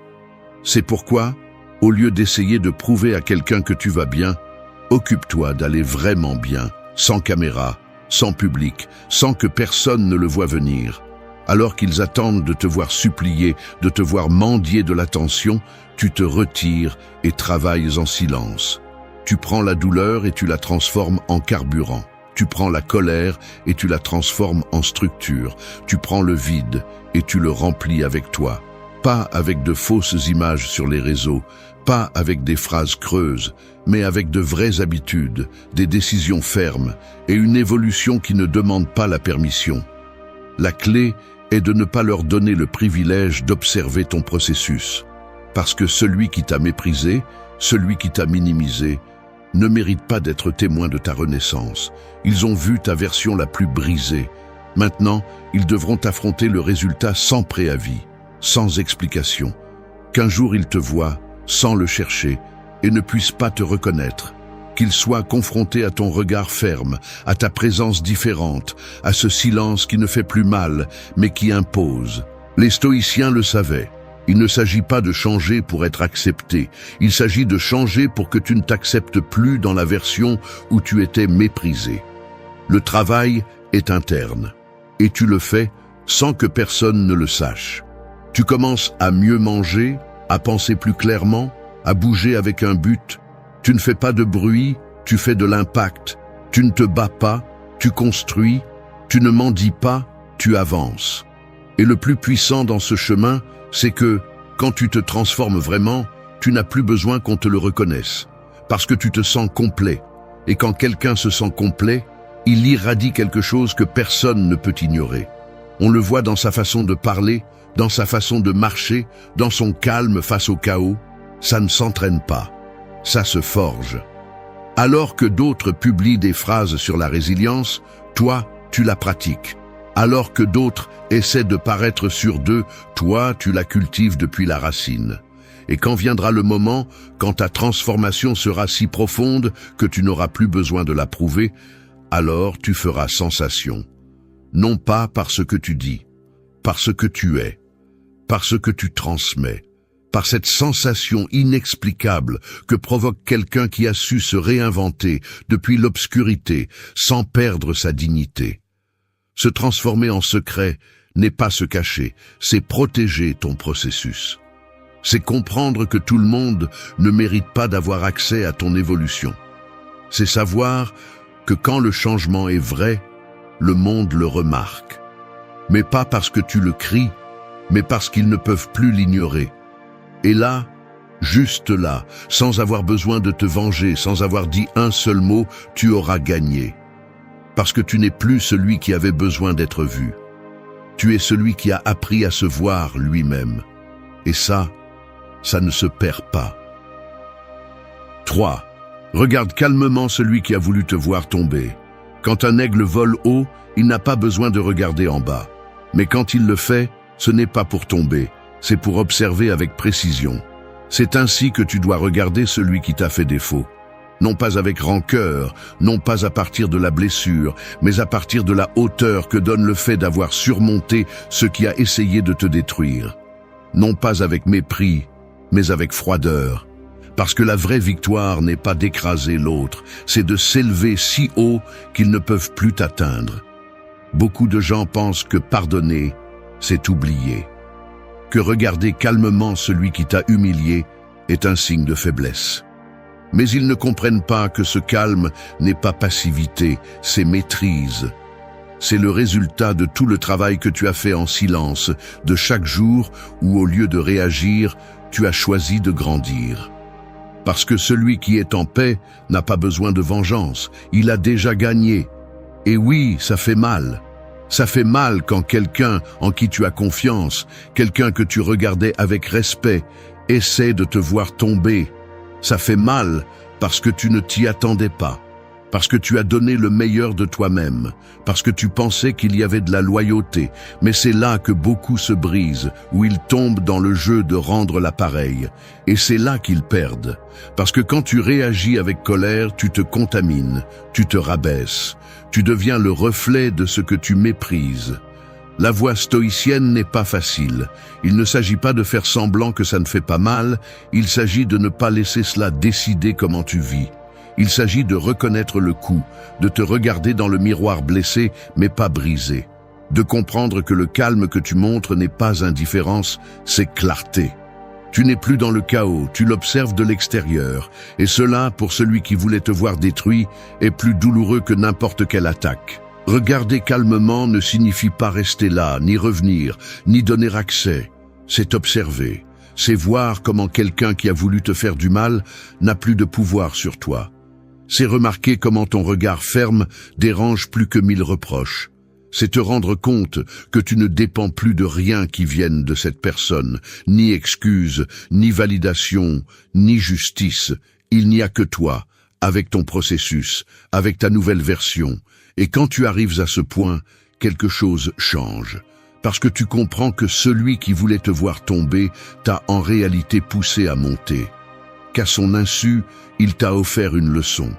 C'est pourquoi, au lieu d'essayer de prouver à quelqu'un que tu vas bien, occupe-toi d'aller vraiment bien, sans caméra, sans public, sans que personne ne le voie venir. Alors qu'ils attendent de te voir supplier, de te voir mendier de l'attention, tu te retires et travailles en silence. Tu prends la douleur et tu la transformes en carburant. Tu prends la colère et tu la transformes en structure. Tu prends le vide et tu le remplis avec toi. Pas avec de fausses images sur les réseaux, pas avec des phrases creuses, mais avec de vraies habitudes, des décisions fermes et une évolution qui ne demande pas la permission. La clé est de ne pas leur donner le privilège d'observer ton processus. Parce que celui qui t'a méprisé, celui qui t'a minimisé, ne mérite pas d'être témoin de ta renaissance. Ils ont vu ta version la plus brisée. Maintenant, ils devront affronter le résultat sans préavis, sans explication. Qu'un jour ils te voient, sans le chercher, et ne puissent pas te reconnaître. Qu'ils soient confrontés à ton regard ferme, à ta présence différente, à ce silence qui ne fait plus mal, mais qui impose. Les stoïciens le savaient. Il ne s'agit pas de changer pour être accepté. Il s'agit de changer pour que tu ne t'acceptes plus dans la version où tu étais méprisé. Le travail est interne. Et tu le fais sans que personne ne le sache. Tu commences à mieux manger, à penser plus clairement, à bouger avec un but. Tu ne fais pas de bruit, tu fais de l'impact. Tu ne te bats pas, tu construis. Tu ne mendies pas, tu avances. Et le plus puissant dans ce chemin, c'est que, quand tu te transformes vraiment, tu n'as plus besoin qu'on te le reconnaisse. Parce que tu te sens complet. Et quand quelqu'un se sent complet, il irradie quelque chose que personne ne peut ignorer. On le voit dans sa façon de parler, dans sa façon de marcher, dans son calme face au chaos. Ça ne s'entraîne pas. Ça se forge. Alors que d'autres publient des phrases sur la résilience, toi, tu la pratiques. Alors que d'autres essaient de paraître sûrs d'eux, toi, tu la cultives depuis la racine. Et quand viendra le moment, quand ta transformation sera si profonde que tu n'auras plus besoin de la prouver, alors tu feras sensation. Non pas par ce que tu dis, parce que tu es, parce que tu transmets, par cette sensation inexplicable que provoque quelqu'un qui a su se réinventer depuis l'obscurité sans perdre sa dignité. Se transformer en secret n'est pas se cacher, c'est protéger ton processus. C'est comprendre que tout le monde ne mérite pas d'avoir accès à ton évolution. C'est savoir que quand le changement est vrai, le monde le remarque. Mais pas parce que tu le cries, mais parce qu'ils ne peuvent plus l'ignorer. Et là, juste là, sans avoir besoin de te venger, sans avoir dit un seul mot, tu auras gagné. Parce que tu n'es plus celui qui avait besoin d'être vu. Tu es celui qui a appris à se voir lui-même. Et ça ne se perd pas. 3. Regarde calmement celui qui a voulu te voir tomber. Quand un aigle vole haut, il n'a pas besoin de regarder en bas. Mais quand il le fait, ce n'est pas pour tomber, c'est pour observer avec précision. C'est ainsi que tu dois regarder celui qui t'a fait défaut. Non pas avec rancœur, non pas à partir de la blessure, mais à partir de la hauteur que donne le fait d'avoir surmonté ce qui a essayé de te détruire. Non pas avec mépris, mais avec froideur. Parce que la vraie victoire n'est pas d'écraser l'autre, c'est de s'élever si haut qu'ils ne peuvent plus t'atteindre. Beaucoup de gens pensent que pardonner, c'est oublier. Que regarder calmement celui qui t'a humilié est un signe de faiblesse. Mais ils ne comprennent pas que ce calme n'est pas passivité, c'est maîtrise. C'est le résultat de tout le travail que tu as fait en silence, de chaque jour où au lieu de réagir, tu as choisi de grandir. Parce que celui qui est en paix n'a pas besoin de vengeance, il a déjà gagné. Et oui, ça fait mal. Ça fait mal quand quelqu'un en qui tu as confiance, quelqu'un que tu regardais avec respect, essaie de te voir tomber. Ça fait mal parce que tu ne t'y attendais pas, parce que tu as donné le meilleur de toi-même, parce que tu pensais qu'il y avait de la loyauté. Mais c'est là que beaucoup se brisent, où ils tombent dans le jeu de rendre l'appareil. Et c'est là qu'ils perdent. Parce que quand tu réagis avec colère, tu te contamines, tu te rabaisses. Tu deviens le reflet de ce que tu méprises. La voie stoïcienne n'est pas facile. Il ne s'agit pas de faire semblant que ça ne fait pas mal, il s'agit de ne pas laisser cela décider comment tu vis. Il s'agit de reconnaître le coup, de te regarder dans le miroir blessé, mais pas brisé. De comprendre que le calme que tu montres n'est pas indifférence, c'est clarté. Tu n'es plus dans le chaos, tu l'observes de l'extérieur, et cela, pour celui qui voulait te voir détruit, est plus douloureux que n'importe quelle attaque. Regarder calmement ne signifie pas rester là, ni revenir, ni donner accès. C'est observer, c'est voir comment quelqu'un qui a voulu te faire du mal n'a plus de pouvoir sur toi. C'est remarquer comment ton regard ferme dérange plus que 1000 reproches. C'est te rendre compte que tu ne dépends plus de rien qui vienne de cette personne, ni excuse, ni validation, ni justice. Il n'y a que toi, avec ton processus, avec ta nouvelle version. Et quand tu arrives à ce point, quelque chose change. Parce que tu comprends que celui qui voulait te voir tomber t'a en réalité poussé à monter. Qu'à son insu, il t'a offert une leçon.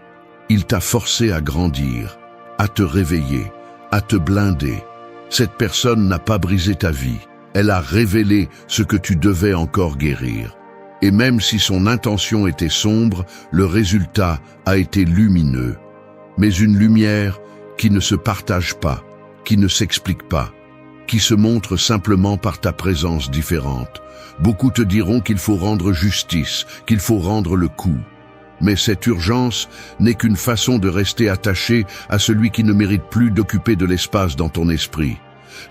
Il t'a forcé à grandir, à te réveiller, à te blinder. Cette personne n'a pas brisé ta vie. Elle a révélé ce que tu devais encore guérir. Et même si son intention était sombre, le résultat a été lumineux. Mais une lumière qui ne se partage pas, qui ne s'explique pas, qui se montre simplement par ta présence différente. Beaucoup te diront qu'il faut rendre justice, qu'il faut rendre le coup. Mais cette urgence n'est qu'une façon de rester attaché à celui qui ne mérite plus d'occuper de l'espace dans ton esprit.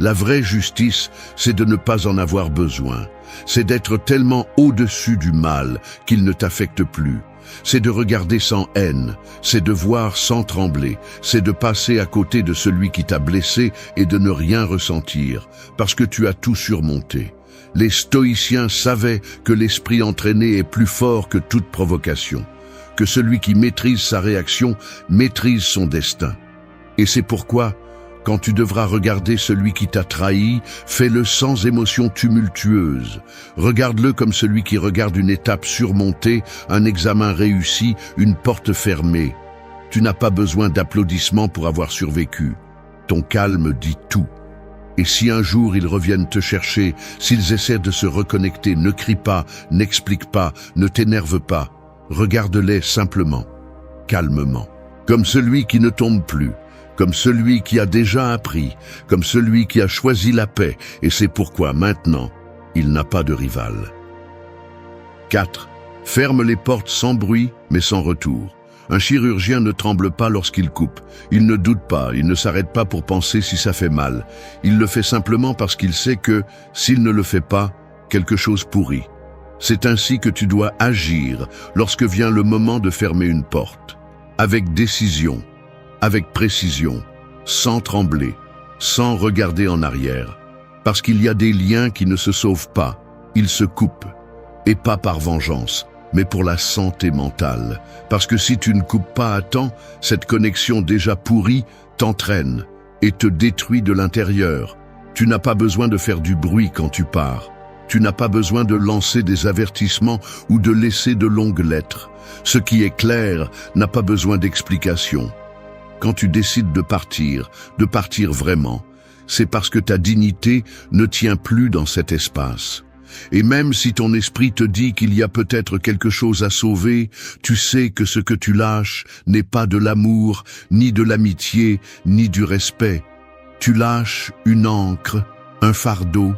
La vraie justice, c'est de ne pas en avoir besoin. C'est d'être tellement au-dessus du mal qu'il ne t'affecte plus. C'est de regarder sans haine, c'est de voir sans trembler, c'est de passer à côté de celui qui t'a blessé et de ne rien ressentir, parce que tu as tout surmonté. Les stoïciens savaient que l'esprit entraîné est plus fort que toute provocation, que celui qui maîtrise sa réaction maîtrise son destin. Et c'est pourquoi, quand tu devras regarder celui qui t'a trahi, fais-le sans émotion tumultueuse. Regarde-le comme celui qui regarde une étape surmontée, un examen réussi, une porte fermée. Tu n'as pas besoin d'applaudissements pour avoir survécu. Ton calme dit tout. Et si un jour ils reviennent te chercher, s'ils essaient de se reconnecter, ne crie pas, n'explique pas, ne t'énerve pas. Regarde-les simplement, calmement, comme celui qui ne tombe plus, comme celui qui a déjà appris, comme celui qui a choisi la paix, et c'est pourquoi maintenant, il n'a pas de rival. 4. Ferme les portes sans bruit, mais sans retour. Un chirurgien ne tremble pas lorsqu'il coupe. Il ne doute pas, il ne s'arrête pas pour penser si ça fait mal. Il le fait simplement parce qu'il sait que, s'il ne le fait pas, quelque chose pourrit. C'est ainsi que tu dois agir lorsque vient le moment de fermer une porte. Avec décision, avec précision, sans trembler, sans regarder en arrière. Parce qu'il y a des liens qui ne se sauvent pas, ils se coupent. Et pas par vengeance, mais pour la santé mentale. Parce que si tu ne coupes pas à temps, cette connexion déjà pourrie t'entraîne et te détruit de l'intérieur. Tu n'as pas besoin de faire du bruit quand tu pars. Tu n'as pas besoin de lancer des avertissements ou de laisser de longues lettres. Ce qui est clair n'a pas besoin d'explication. Quand tu décides de partir vraiment, c'est parce que ta dignité ne tient plus dans cet espace. Et même si ton esprit te dit qu'il y a peut-être quelque chose à sauver, tu sais que ce que tu lâches n'est pas de l'amour, ni de l'amitié, ni du respect. Tu lâches une encre, un fardeau,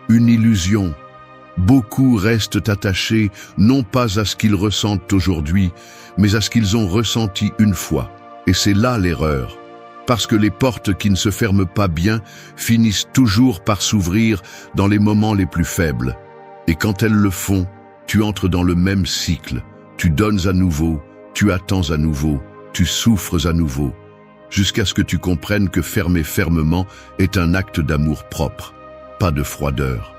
une illusion. Beaucoup restent attachés non pas à ce qu'ils ressentent aujourd'hui, mais à ce qu'ils ont ressenti une fois. Et c'est là l'erreur. Parce que les portes qui ne se ferment pas bien finissent toujours par s'ouvrir dans les moments les plus faibles. Et quand elles le font, tu entres dans le même cycle. Tu donnes à nouveau, tu attends à nouveau, tu souffres à nouveau, jusqu'à ce que tu comprennes que fermer fermement est un acte d'amour propre, pas de froideur.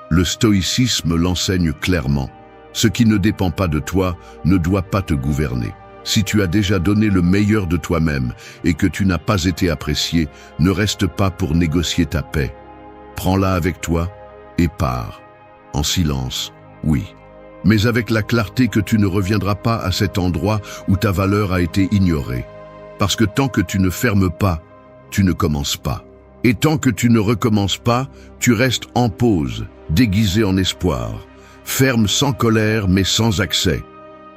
Le stoïcisme l'enseigne clairement. Ce qui ne dépend pas de toi ne doit pas te gouverner. Si tu as déjà donné le meilleur de toi-même et que tu n'as pas été apprécié, ne reste pas pour négocier ta paix. Prends-la avec toi et pars. En silence, oui. Mais avec la clarté que tu ne reviendras pas à cet endroit où ta valeur a été ignorée. Parce que tant que tu ne fermes pas, tu ne commences pas. Et tant que tu ne recommences pas, tu restes en pause, déguisé en espoir. Ferme sans colère mais sans accès.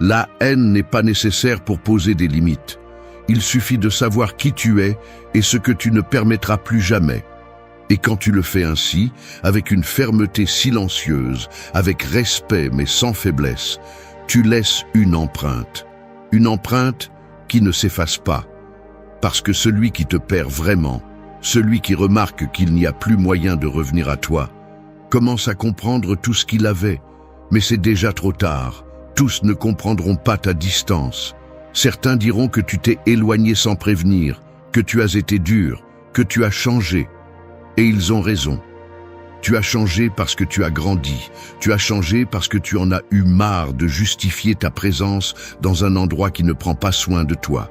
La haine n'est pas nécessaire pour poser des limites. Il suffit de savoir qui tu es et ce que tu ne permettras plus jamais. Et quand tu le fais ainsi, avec une fermeté silencieuse, avec respect mais sans faiblesse, tu laisses une empreinte qui ne s'efface pas. Parce que celui qui te perd vraiment, celui qui remarque qu'il n'y a plus moyen de revenir à toi, commence à comprendre tout ce qu'il avait, mais c'est déjà trop tard. Tous ne comprendront pas ta distance. Certains diront que tu t'es éloigné sans prévenir, que tu as été dur, que tu as changé. Et ils ont raison. Tu as changé parce que tu as grandi. Tu as changé parce que tu en as eu marre de justifier ta présence dans un endroit qui ne prend pas soin de toi.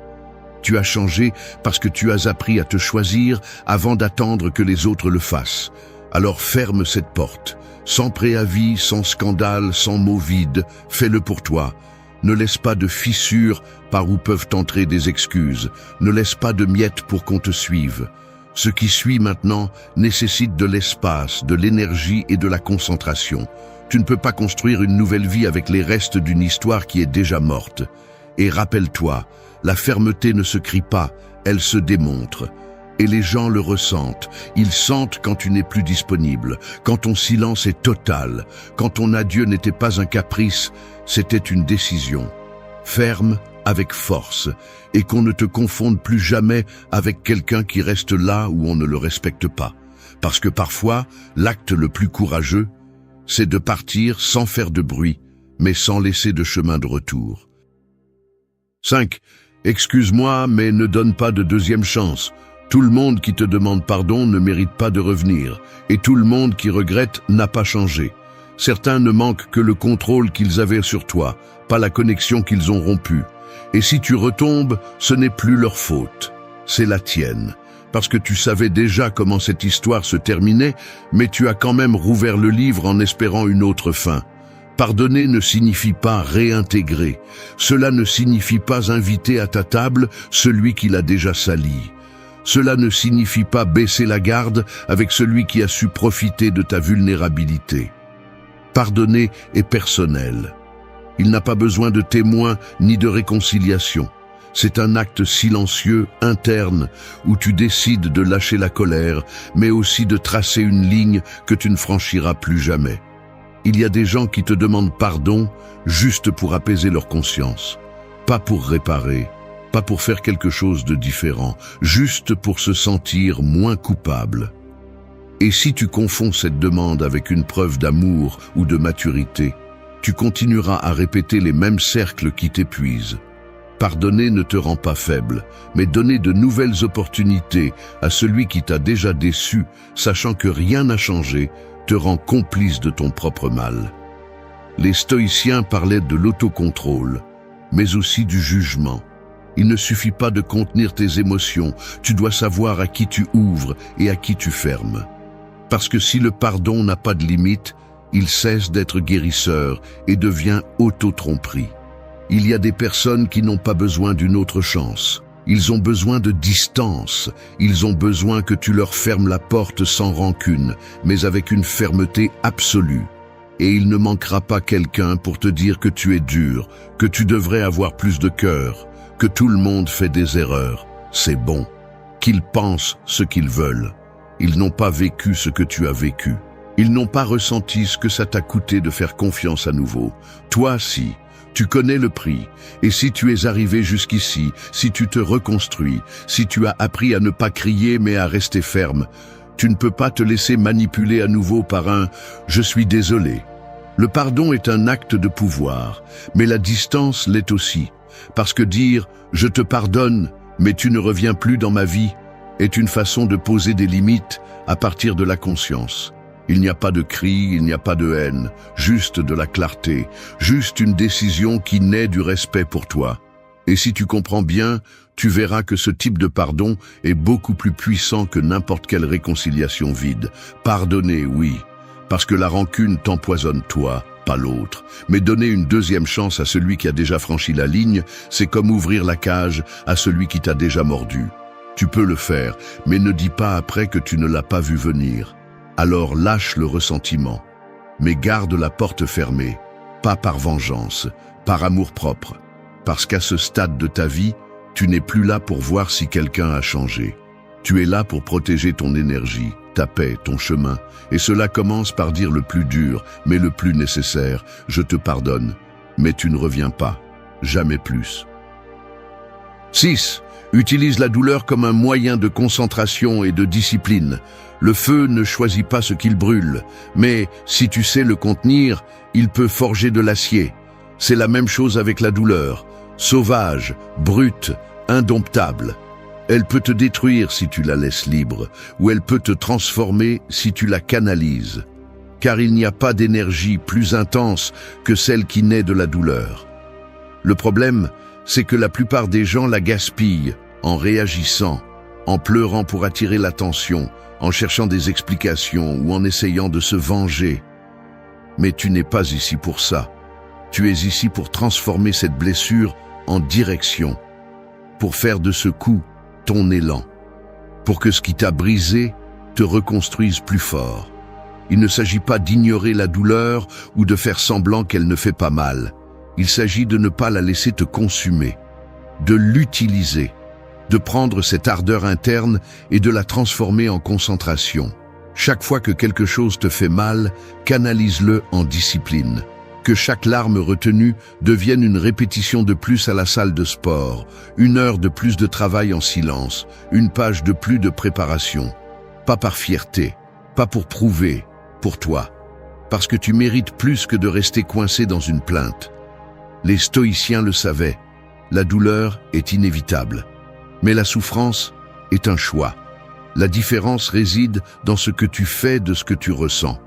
Tu as changé parce que tu as appris à te choisir avant d'attendre que les autres le fassent. Alors ferme cette porte. Sans préavis, sans scandale, sans mots vides, fais-le pour toi. Ne laisse pas de fissures par où peuvent entrer des excuses. Ne laisse pas de miettes pour qu'on te suive. Ce qui suit maintenant nécessite de l'espace, de l'énergie et de la concentration. Tu ne peux pas construire une nouvelle vie avec les restes d'une histoire qui est déjà morte. Et rappelle-toi, la fermeté ne se crie pas, elle se démontre. Et les gens le ressentent. Ils sentent quand tu n'es plus disponible, quand ton silence est total, quand ton adieu n'était pas un caprice, c'était une décision. Ferme avec force, et qu'on ne te confonde plus jamais avec quelqu'un qui reste là où on ne le respecte pas. Parce que parfois, l'acte le plus courageux, c'est de partir sans faire de bruit, mais sans laisser de chemin de retour. 5. Excuse-moi, mais ne donne pas de deuxième chance. Tout le monde qui te demande pardon ne mérite pas de revenir, et tout le monde qui regrette n'a pas changé. Certains ne manquent que le contrôle qu'ils avaient sur toi, pas la connexion qu'ils ont rompue. Et si tu retombes, ce n'est plus leur faute, c'est la tienne. Parce que tu savais déjà comment cette histoire se terminait, mais tu as quand même rouvert le livre en espérant une autre fin. Pardonner ne signifie pas réintégrer. Cela ne signifie pas inviter à ta table celui qui l'a déjà sali. Cela ne signifie pas baisser la garde avec celui qui a su profiter de ta vulnérabilité. Pardonner est personnel. Il n'a pas besoin de témoins ni de réconciliation. C'est un acte silencieux, interne, où tu décides de lâcher la colère, mais aussi de tracer une ligne que tu ne franchiras plus jamais. Il y a des gens qui te demandent pardon juste pour apaiser leur conscience. pas pour réparer, pas pour faire quelque chose de différent, juste pour se sentir moins coupable. Et si tu confonds cette demande avec une preuve d'amour ou de maturité, tu continueras à répéter les mêmes cercles qui t'épuisent. Pardonner ne te rend pas faible, mais donner de nouvelles opportunités à celui qui t'a déjà déçu, sachant que rien n'a changé, te rend complice de ton propre mal. Les stoïciens parlaient de l'autocontrôle, mais aussi du jugement. Il ne suffit pas de contenir tes émotions, tu dois savoir à qui tu ouvres et à qui tu fermes. Parce que si le pardon n'a pas de limite, il cesse d'être guérisseur et devient auto-tromperie. Il y a des personnes qui n'ont pas besoin d'une autre chance. Ils ont besoin de distance. Ils ont besoin que tu leur fermes la porte sans rancune, mais avec une fermeté absolue. Et il ne manquera pas quelqu'un pour te dire que tu es dur, que tu devrais avoir plus de cœur, que tout le monde fait des erreurs. C'est bon. Qu'ils pensent ce qu'ils veulent. Ils n'ont pas vécu ce que tu as vécu. Ils n'ont pas ressenti ce que ça t'a coûté de faire confiance à nouveau. Toi, si. Tu connais le prix. Et si tu es arrivé jusqu'ici, si tu te reconstruis, si tu as appris à ne pas crier mais à rester ferme, tu ne peux pas te laisser manipuler à nouveau par un « je suis désolé ». Le pardon est un acte de pouvoir, mais la distance l'est aussi. Parce que dire « je te pardonne, mais tu ne reviens plus dans ma vie » est une façon de poser des limites à partir de la conscience. Il n'y a pas de cri, il n'y a pas de haine, juste de la clarté, juste une décision qui naît du respect pour toi. Et si tu comprends bien, tu verras que ce type de pardon est beaucoup plus puissant que n'importe quelle réconciliation vide. Pardonner, oui, parce que la rancune t'empoisonne toi, pas l'autre. Mais donner une deuxième chance à celui qui a déjà franchi la ligne, c'est comme ouvrir la cage à celui qui t'a déjà mordu. Tu peux le faire, mais ne dis pas après que tu ne l'as pas vu venir. Alors lâche le ressentiment, mais garde la porte fermée, pas par vengeance, par amour-propre, parce qu'à ce stade de ta vie, tu n'es plus là pour voir si quelqu'un a changé. Tu es là pour protéger ton énergie, ta paix, ton chemin, et cela commence par dire le plus dur, mais le plus nécessaire, je te pardonne, mais tu ne reviens pas, jamais plus. 6. Utilise la douleur comme un moyen de concentration et de discipline. Le feu ne choisit pas ce qu'il brûle, mais si tu sais le contenir, il peut forger de l'acier. C'est la même chose avec la douleur, sauvage, brute, indomptable. Elle peut te détruire si tu la laisses libre, ou elle peut te transformer si tu la canalises. Car il n'y a pas d'énergie plus intense que celle qui naît de la douleur. Le problème, c'est que la plupart des gens la gaspillent en réagissant, en pleurant pour attirer l'attention, en cherchant des explications ou en essayant de se venger. Mais tu n'es pas ici pour ça. Tu es ici pour transformer cette blessure en direction, pour faire de ce coup ton élan, pour que ce qui t'a brisé te reconstruise plus fort. Il ne s'agit pas d'ignorer la douleur ou de faire semblant qu'elle ne fait pas mal. Il s'agit de ne pas la laisser te consumer, de l'utiliser, de prendre cette ardeur interne et de la transformer en concentration. Chaque fois que quelque chose te fait mal, canalise-le en discipline. Que chaque larme retenue devienne une répétition de plus à la salle de sport, une heure de plus de travail en silence, une page de plus de préparation. Pas par fierté, pas pour prouver, pour toi. Parce que tu mérites plus que de rester coincé dans une plainte. Les stoïciens le savaient, la douleur est inévitable. Mais la souffrance est un choix. La différence réside dans ce que tu fais de ce que tu ressens.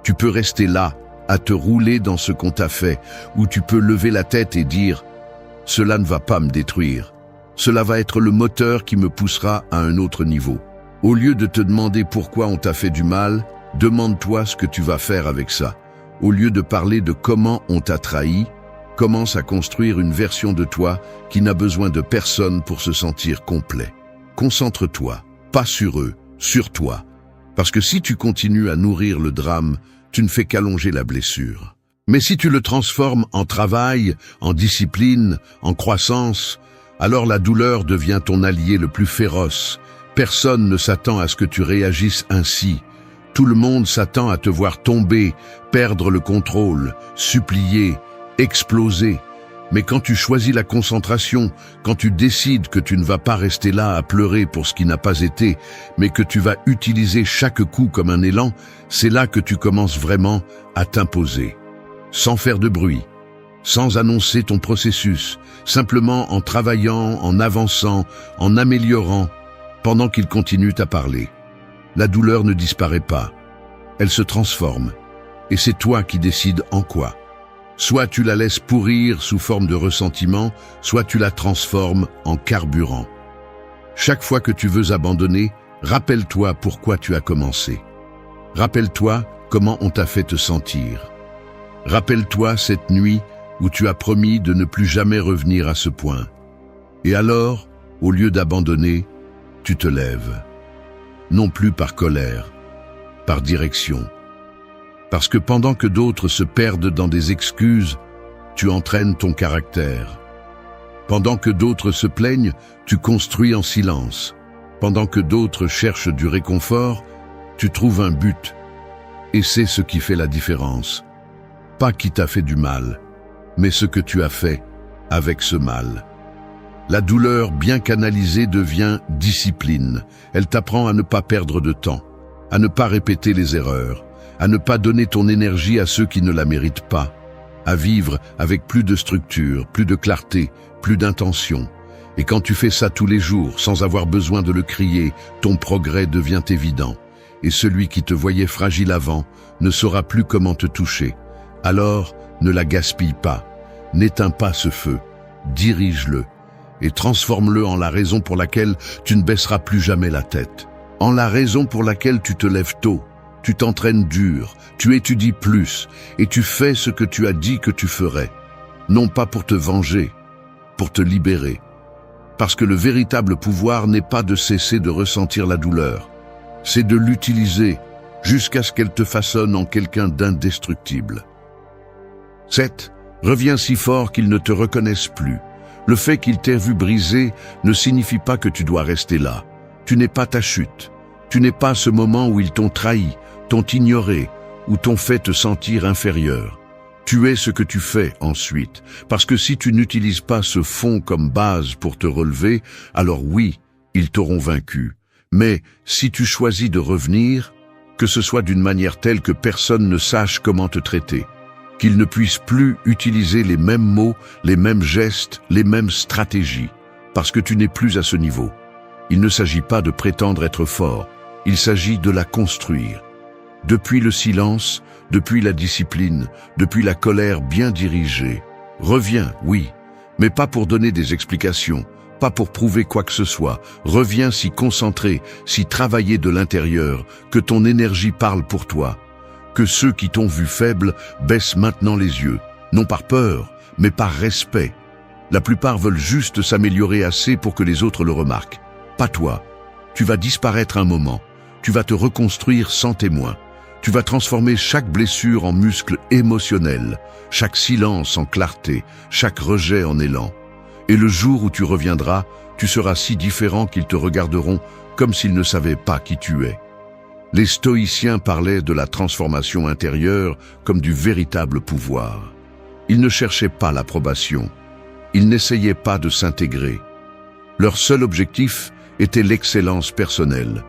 Tu peux rester là, à te rouler dans ce qu'on t'a fait, ou tu peux lever la tête et dire « Cela ne va pas me détruire. Cela va être le moteur qui me poussera à un autre niveau. » Au lieu de te demander pourquoi on t'a fait du mal, demande-toi ce que tu vas faire avec ça. Au lieu de parler de comment on t'a trahi, commence à construire une version de toi qui n'a besoin de personne pour se sentir complet. Concentre-toi, pas sur eux, sur toi. Parce que si tu continues à nourrir le drame, tu ne fais qu'allonger la blessure. Mais si tu le transformes en travail, en discipline, en croissance, alors la douleur devient ton allié le plus féroce. Personne ne s'attend à ce que tu réagisses ainsi. Tout le monde s'attend à te voir tomber, perdre le contrôle, supplier, exploser. Mais quand tu choisis la concentration, quand tu décides que tu ne vas pas rester là à pleurer pour ce qui n'a pas été, mais que tu vas utiliser chaque coup comme un élan, c'est là que tu commences vraiment à t'imposer. Sans faire de bruit, sans annoncer ton processus, simplement en travaillant, en avançant, en améliorant, pendant qu'il continue à parler. La douleur ne disparaît pas, elle se transforme, et c'est toi qui décides en quoi. Soit tu la laisses pourrir sous forme de ressentiment, soit tu la transformes en carburant. Chaque fois que tu veux abandonner, rappelle-toi pourquoi tu as commencé. Rappelle-toi comment on t'a fait te sentir. Rappelle-toi cette nuit où tu as promis de ne plus jamais revenir à ce point. Et alors, au lieu d'abandonner, tu te lèves. Non plus par colère, par direction. Parce que pendant que d'autres se perdent dans des excuses, tu entraînes ton caractère. Pendant que d'autres se plaignent, tu construis en silence. Pendant que d'autres cherchent du réconfort, tu trouves un but. Et c'est ce qui fait la différence. Pas qui t'a fait du mal, mais ce que tu as fait avec ce mal. La douleur bien canalisée devient discipline. Elle t'apprend à ne pas perdre de temps, à ne pas répéter les erreurs, à ne pas donner ton énergie à ceux qui ne la méritent pas, à vivre avec plus de structure, plus de clarté, plus d'intention. Et quand tu fais ça tous les jours, sans avoir besoin de le crier, ton progrès devient évident. Et celui qui te voyait fragile avant ne saura plus comment te toucher. Alors, ne la gaspille pas, n'éteins pas ce feu, dirige-le et transforme-le en la raison pour laquelle tu ne baisseras plus jamais la tête, en la raison pour laquelle tu te lèves tôt, tu t'entraînes dur, tu étudies plus et tu fais ce que tu as dit que tu ferais, non pas pour te venger, pour te libérer. Parce que le véritable pouvoir n'est pas de cesser de ressentir la douleur, c'est de l'utiliser jusqu'à ce qu'elle te façonne en quelqu'un d'indestructible. 7. Reviens si fort qu'ils ne te reconnaissent plus. Le fait qu'ils t'aient vu briser ne signifie pas que tu dois rester là. Tu n'es pas ta chute. Tu n'es pas ce moment où ils t'ont trahi, t'ont ignoré ou t'ont fait te sentir inférieur. Tu es ce que tu fais ensuite. Parce que si tu n'utilises pas ce fond comme base pour te relever, alors oui, ils t'auront vaincu. Mais si tu choisis de revenir, que ce soit d'une manière telle que personne ne sache comment te traiter, qu'ils ne puissent plus utiliser les mêmes mots, les mêmes gestes, les mêmes stratégies, parce que tu n'es plus à ce niveau. Il ne s'agit pas de prétendre être fort, il s'agit de la construire. Depuis le silence, depuis la discipline, depuis la colère bien dirigée. Reviens, oui, mais pas pour donner des explications, pas pour prouver quoi que ce soit. Reviens si concentré, si travaillé de l'intérieur, que ton énergie parle pour toi. Que ceux qui t'ont vu faible baissent maintenant les yeux, non par peur, mais par respect. La plupart veulent juste s'améliorer assez pour que les autres le remarquent. Pas toi. Tu vas disparaître un moment. Tu vas te reconstruire sans témoin. Tu vas transformer chaque blessure en muscle émotionnel, chaque silence en clarté, chaque rejet en élan. Et le jour où tu reviendras, tu seras si différent qu'ils te regarderont comme s'ils ne savaient pas qui tu es. Les stoïciens parlaient de la transformation intérieure comme du véritable pouvoir. Ils ne cherchaient pas l'approbation. Ils n'essayaient pas de s'intégrer. Leur seul objectif était l'excellence personnelle.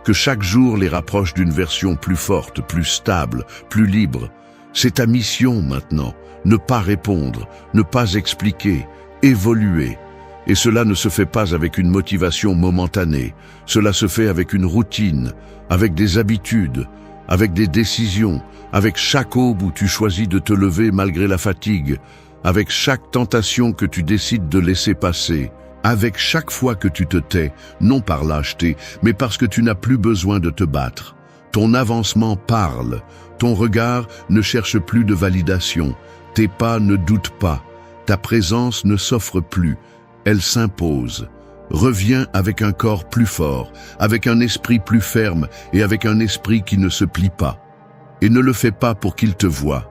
Que chaque jour les rapproche d'une version plus forte, plus stable, plus libre. C'est ta mission maintenant. Ne pas répondre, ne pas expliquer, évoluer. Et cela ne se fait pas avec une motivation momentanée. Cela se fait avec une routine, avec des habitudes, avec des décisions, avec chaque aube où tu choisis de te lever malgré la fatigue, avec chaque tentation que tu décides de laisser passer, avec chaque fois que tu te tais, non par lâcheté, mais parce que tu n'as plus besoin de te battre. Ton avancement parle, ton regard ne cherche plus de validation, tes pas ne doutent pas, ta présence ne s'offre plus, elle s'impose. Reviens avec un corps plus fort, avec un esprit plus ferme et avec un esprit qui ne se plie pas. Et ne le fais pas pour qu'il te voie.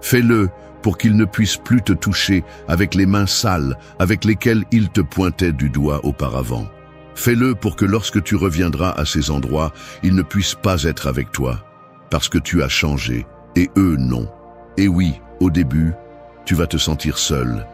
Fais-le pour qu'il ne puisse plus te toucher avec les mains sales avec lesquelles il te pointait du doigt auparavant. Fais-le pour que lorsque tu reviendras à ces endroits, ils ne puissent pas être avec toi, parce que tu as changé, et eux non. Et oui, au début, tu vas te sentir seul,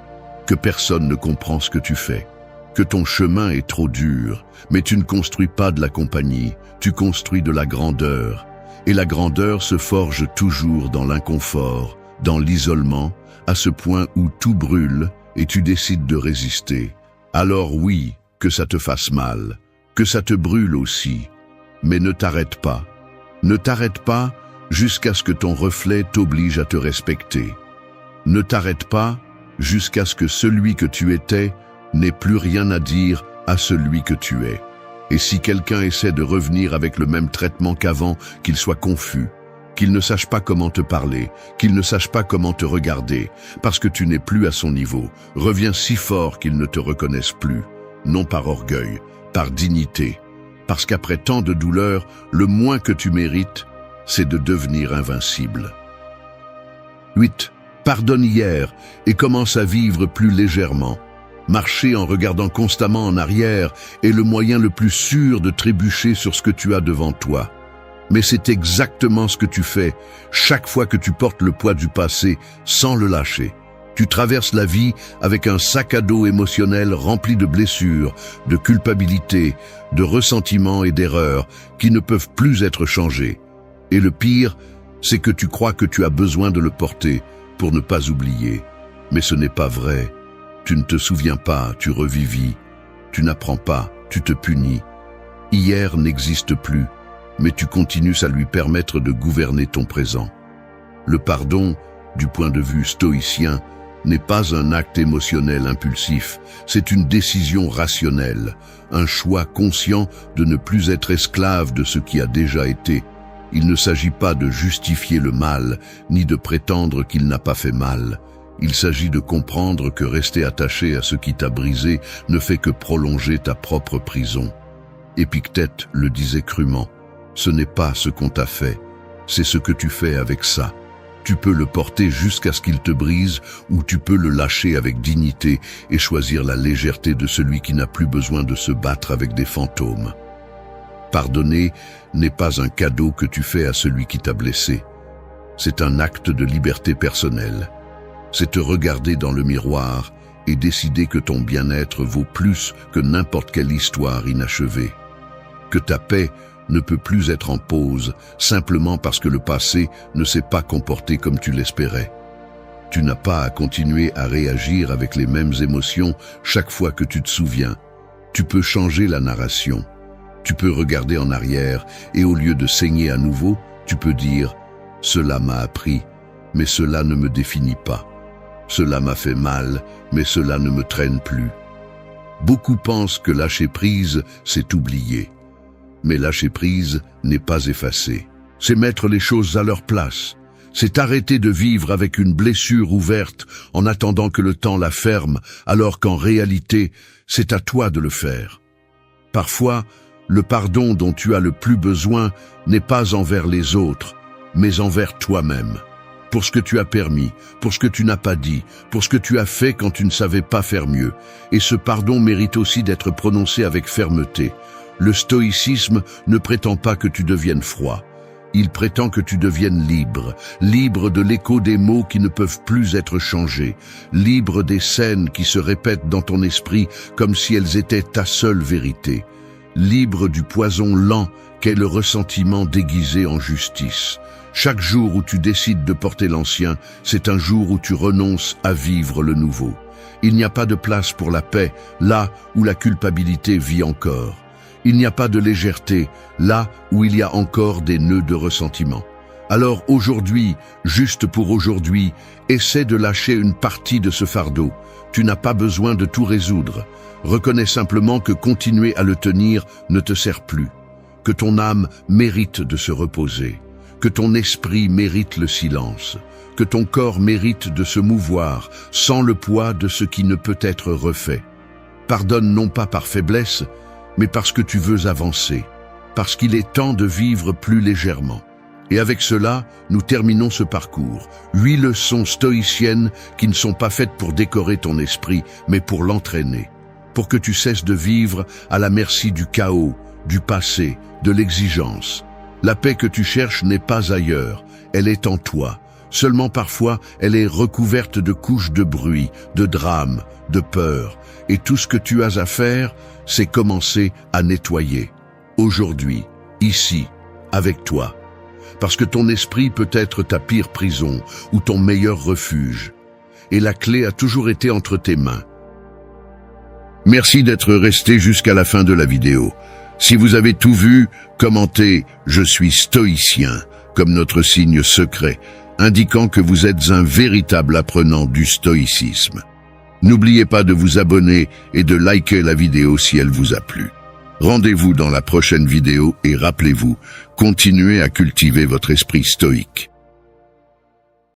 que personne ne comprend ce que tu fais, que ton chemin est trop dur, mais tu ne construis pas de la compagnie, tu construis de la grandeur. Et la grandeur se forge toujours dans l'inconfort, dans l'isolement, à ce point où tout brûle et tu décides de résister. Alors oui, que ça te fasse mal, que ça te brûle aussi, mais ne t'arrête pas. Ne t'arrête pas jusqu'à ce que ton reflet t'oblige à te respecter. Ne t'arrête pas jusqu'à ce que celui que tu étais n'ait plus rien à dire à celui que tu es. Et si quelqu'un essaie de revenir avec le même traitement qu'avant, qu'il soit confus, qu'il ne sache pas comment te parler, qu'il ne sache pas comment te regarder, parce que tu n'es plus à son niveau, reviens si fort qu'il ne te reconnaisse plus, non par orgueil, par dignité, parce qu'après tant de douleurs, le moins que tu mérites, c'est de devenir invincible. 8. Pardonne hier et commence à vivre plus légèrement. Marcher en regardant constamment en arrière est le moyen le plus sûr de trébucher sur ce que tu as devant toi. Mais c'est exactement ce que tu fais chaque fois que tu portes le poids du passé sans le lâcher. Tu traverses la vie avec un sac à dos émotionnel rempli de blessures, de culpabilité, de ressentiments et d'erreurs qui ne peuvent plus être changés. Et le pire, c'est que tu crois que tu as besoin de le porter pour ne pas oublier. Mais ce n'est pas vrai. Tu ne te souviens pas, tu revivis. Tu n'apprends pas, tu te punis. Hier n'existe plus, mais tu continues à lui permettre de gouverner ton présent. Le pardon, du point de vue stoïcien, n'est pas un acte émotionnel impulsif, c'est une décision rationnelle, un choix conscient de ne plus être esclave de ce qui a déjà été. Il ne s'agit pas de justifier le mal, ni de prétendre qu'il n'a pas fait mal. Il s'agit de comprendre que rester attaché à ce qui t'a brisé ne fait que prolonger ta propre prison. Épictète le disait crûment, ce n'est pas ce qu'on t'a fait, c'est ce que tu fais avec ça. Tu peux le porter jusqu'à ce qu'il te brise ou tu peux le lâcher avec dignité et choisir la légèreté de celui qui n'a plus besoin de se battre avec des fantômes. Pardonner n'est pas un cadeau que tu fais à celui qui t'a blessé. C'est un acte de liberté personnelle. C'est te regarder dans le miroir et décider que ton bien-être vaut plus que n'importe quelle histoire inachevée. Que ta paix ne peut plus être en pause simplement parce que le passé ne s'est pas comporté comme tu l'espérais. Tu n'as pas à continuer à réagir avec les mêmes émotions chaque fois que tu te souviens. Tu peux changer la narration. Tu peux regarder en arrière et au lieu de saigner à nouveau, tu peux dire « Cela m'a appris, mais cela ne me définit pas. Cela m'a fait mal, mais cela ne me traîne plus. » Beaucoup pensent que lâcher prise, c'est oublier. Mais lâcher prise n'est pas effacer. C'est mettre les choses à leur place. C'est arrêter de vivre avec une blessure ouverte en attendant que le temps la ferme, alors qu'en réalité, c'est à toi de le faire. Parfois, le pardon dont tu as le plus besoin n'est pas envers les autres, mais envers toi-même. Pour ce que tu as permis, pour ce que tu n'as pas dit, pour ce que tu as fait quand tu ne savais pas faire mieux. Et ce pardon mérite aussi d'être prononcé avec fermeté. Le stoïcisme ne prétend pas que tu deviennes froid. Il prétend que tu deviennes libre, libre de l'écho des mots qui ne peuvent plus être changés, libre des scènes qui se répètent dans ton esprit comme si elles étaient ta seule vérité, libre du poison lent qu'est le ressentiment déguisé en justice. Chaque jour où tu décides de porter l'ancien, c'est un jour où tu renonces à vivre le nouveau. Il n'y a pas de place pour la paix, là où la culpabilité vit encore. Il n'y a pas de légèreté, là où il y a encore des nœuds de ressentiment. Alors aujourd'hui, juste pour aujourd'hui, essaie de lâcher une partie de ce fardeau. Tu n'as pas besoin de tout résoudre. Reconnais simplement que continuer à le tenir ne te sert plus. Que ton âme mérite de se reposer. Que ton esprit mérite le silence. Que ton corps mérite de se mouvoir sans le poids de ce qui ne peut être refait. Pardonne non pas par faiblesse, mais parce que tu veux avancer, parce qu'il est temps de vivre plus légèrement. Et avec cela, nous terminons ce parcours. 8 leçons stoïciennes qui ne sont pas faites pour décorer ton esprit, mais pour l'entraîner. Pour que tu cesses de vivre à la merci du chaos, du passé, de l'exigence. La paix que tu cherches n'est pas ailleurs, elle est en toi. Seulement parfois, elle est recouverte de couches de bruit, de drame, de peur. Et tout ce que tu as à faire, c'est commencer à nettoyer. Aujourd'hui, ici, avec toi. Parce que ton esprit peut être ta pire prison ou ton meilleur refuge. Et la clé a toujours été entre tes mains. Merci d'être resté jusqu'à la fin de la vidéo. Si vous avez tout vu, commentez « Je suis stoïcien » comme notre signe secret, indiquant que vous êtes un véritable apprenant du stoïcisme. N'oubliez pas de vous abonner et de liker la vidéo si elle vous a plu. Rendez-vous dans la prochaine vidéo et rappelez-vous, continuez à cultiver votre esprit stoïque.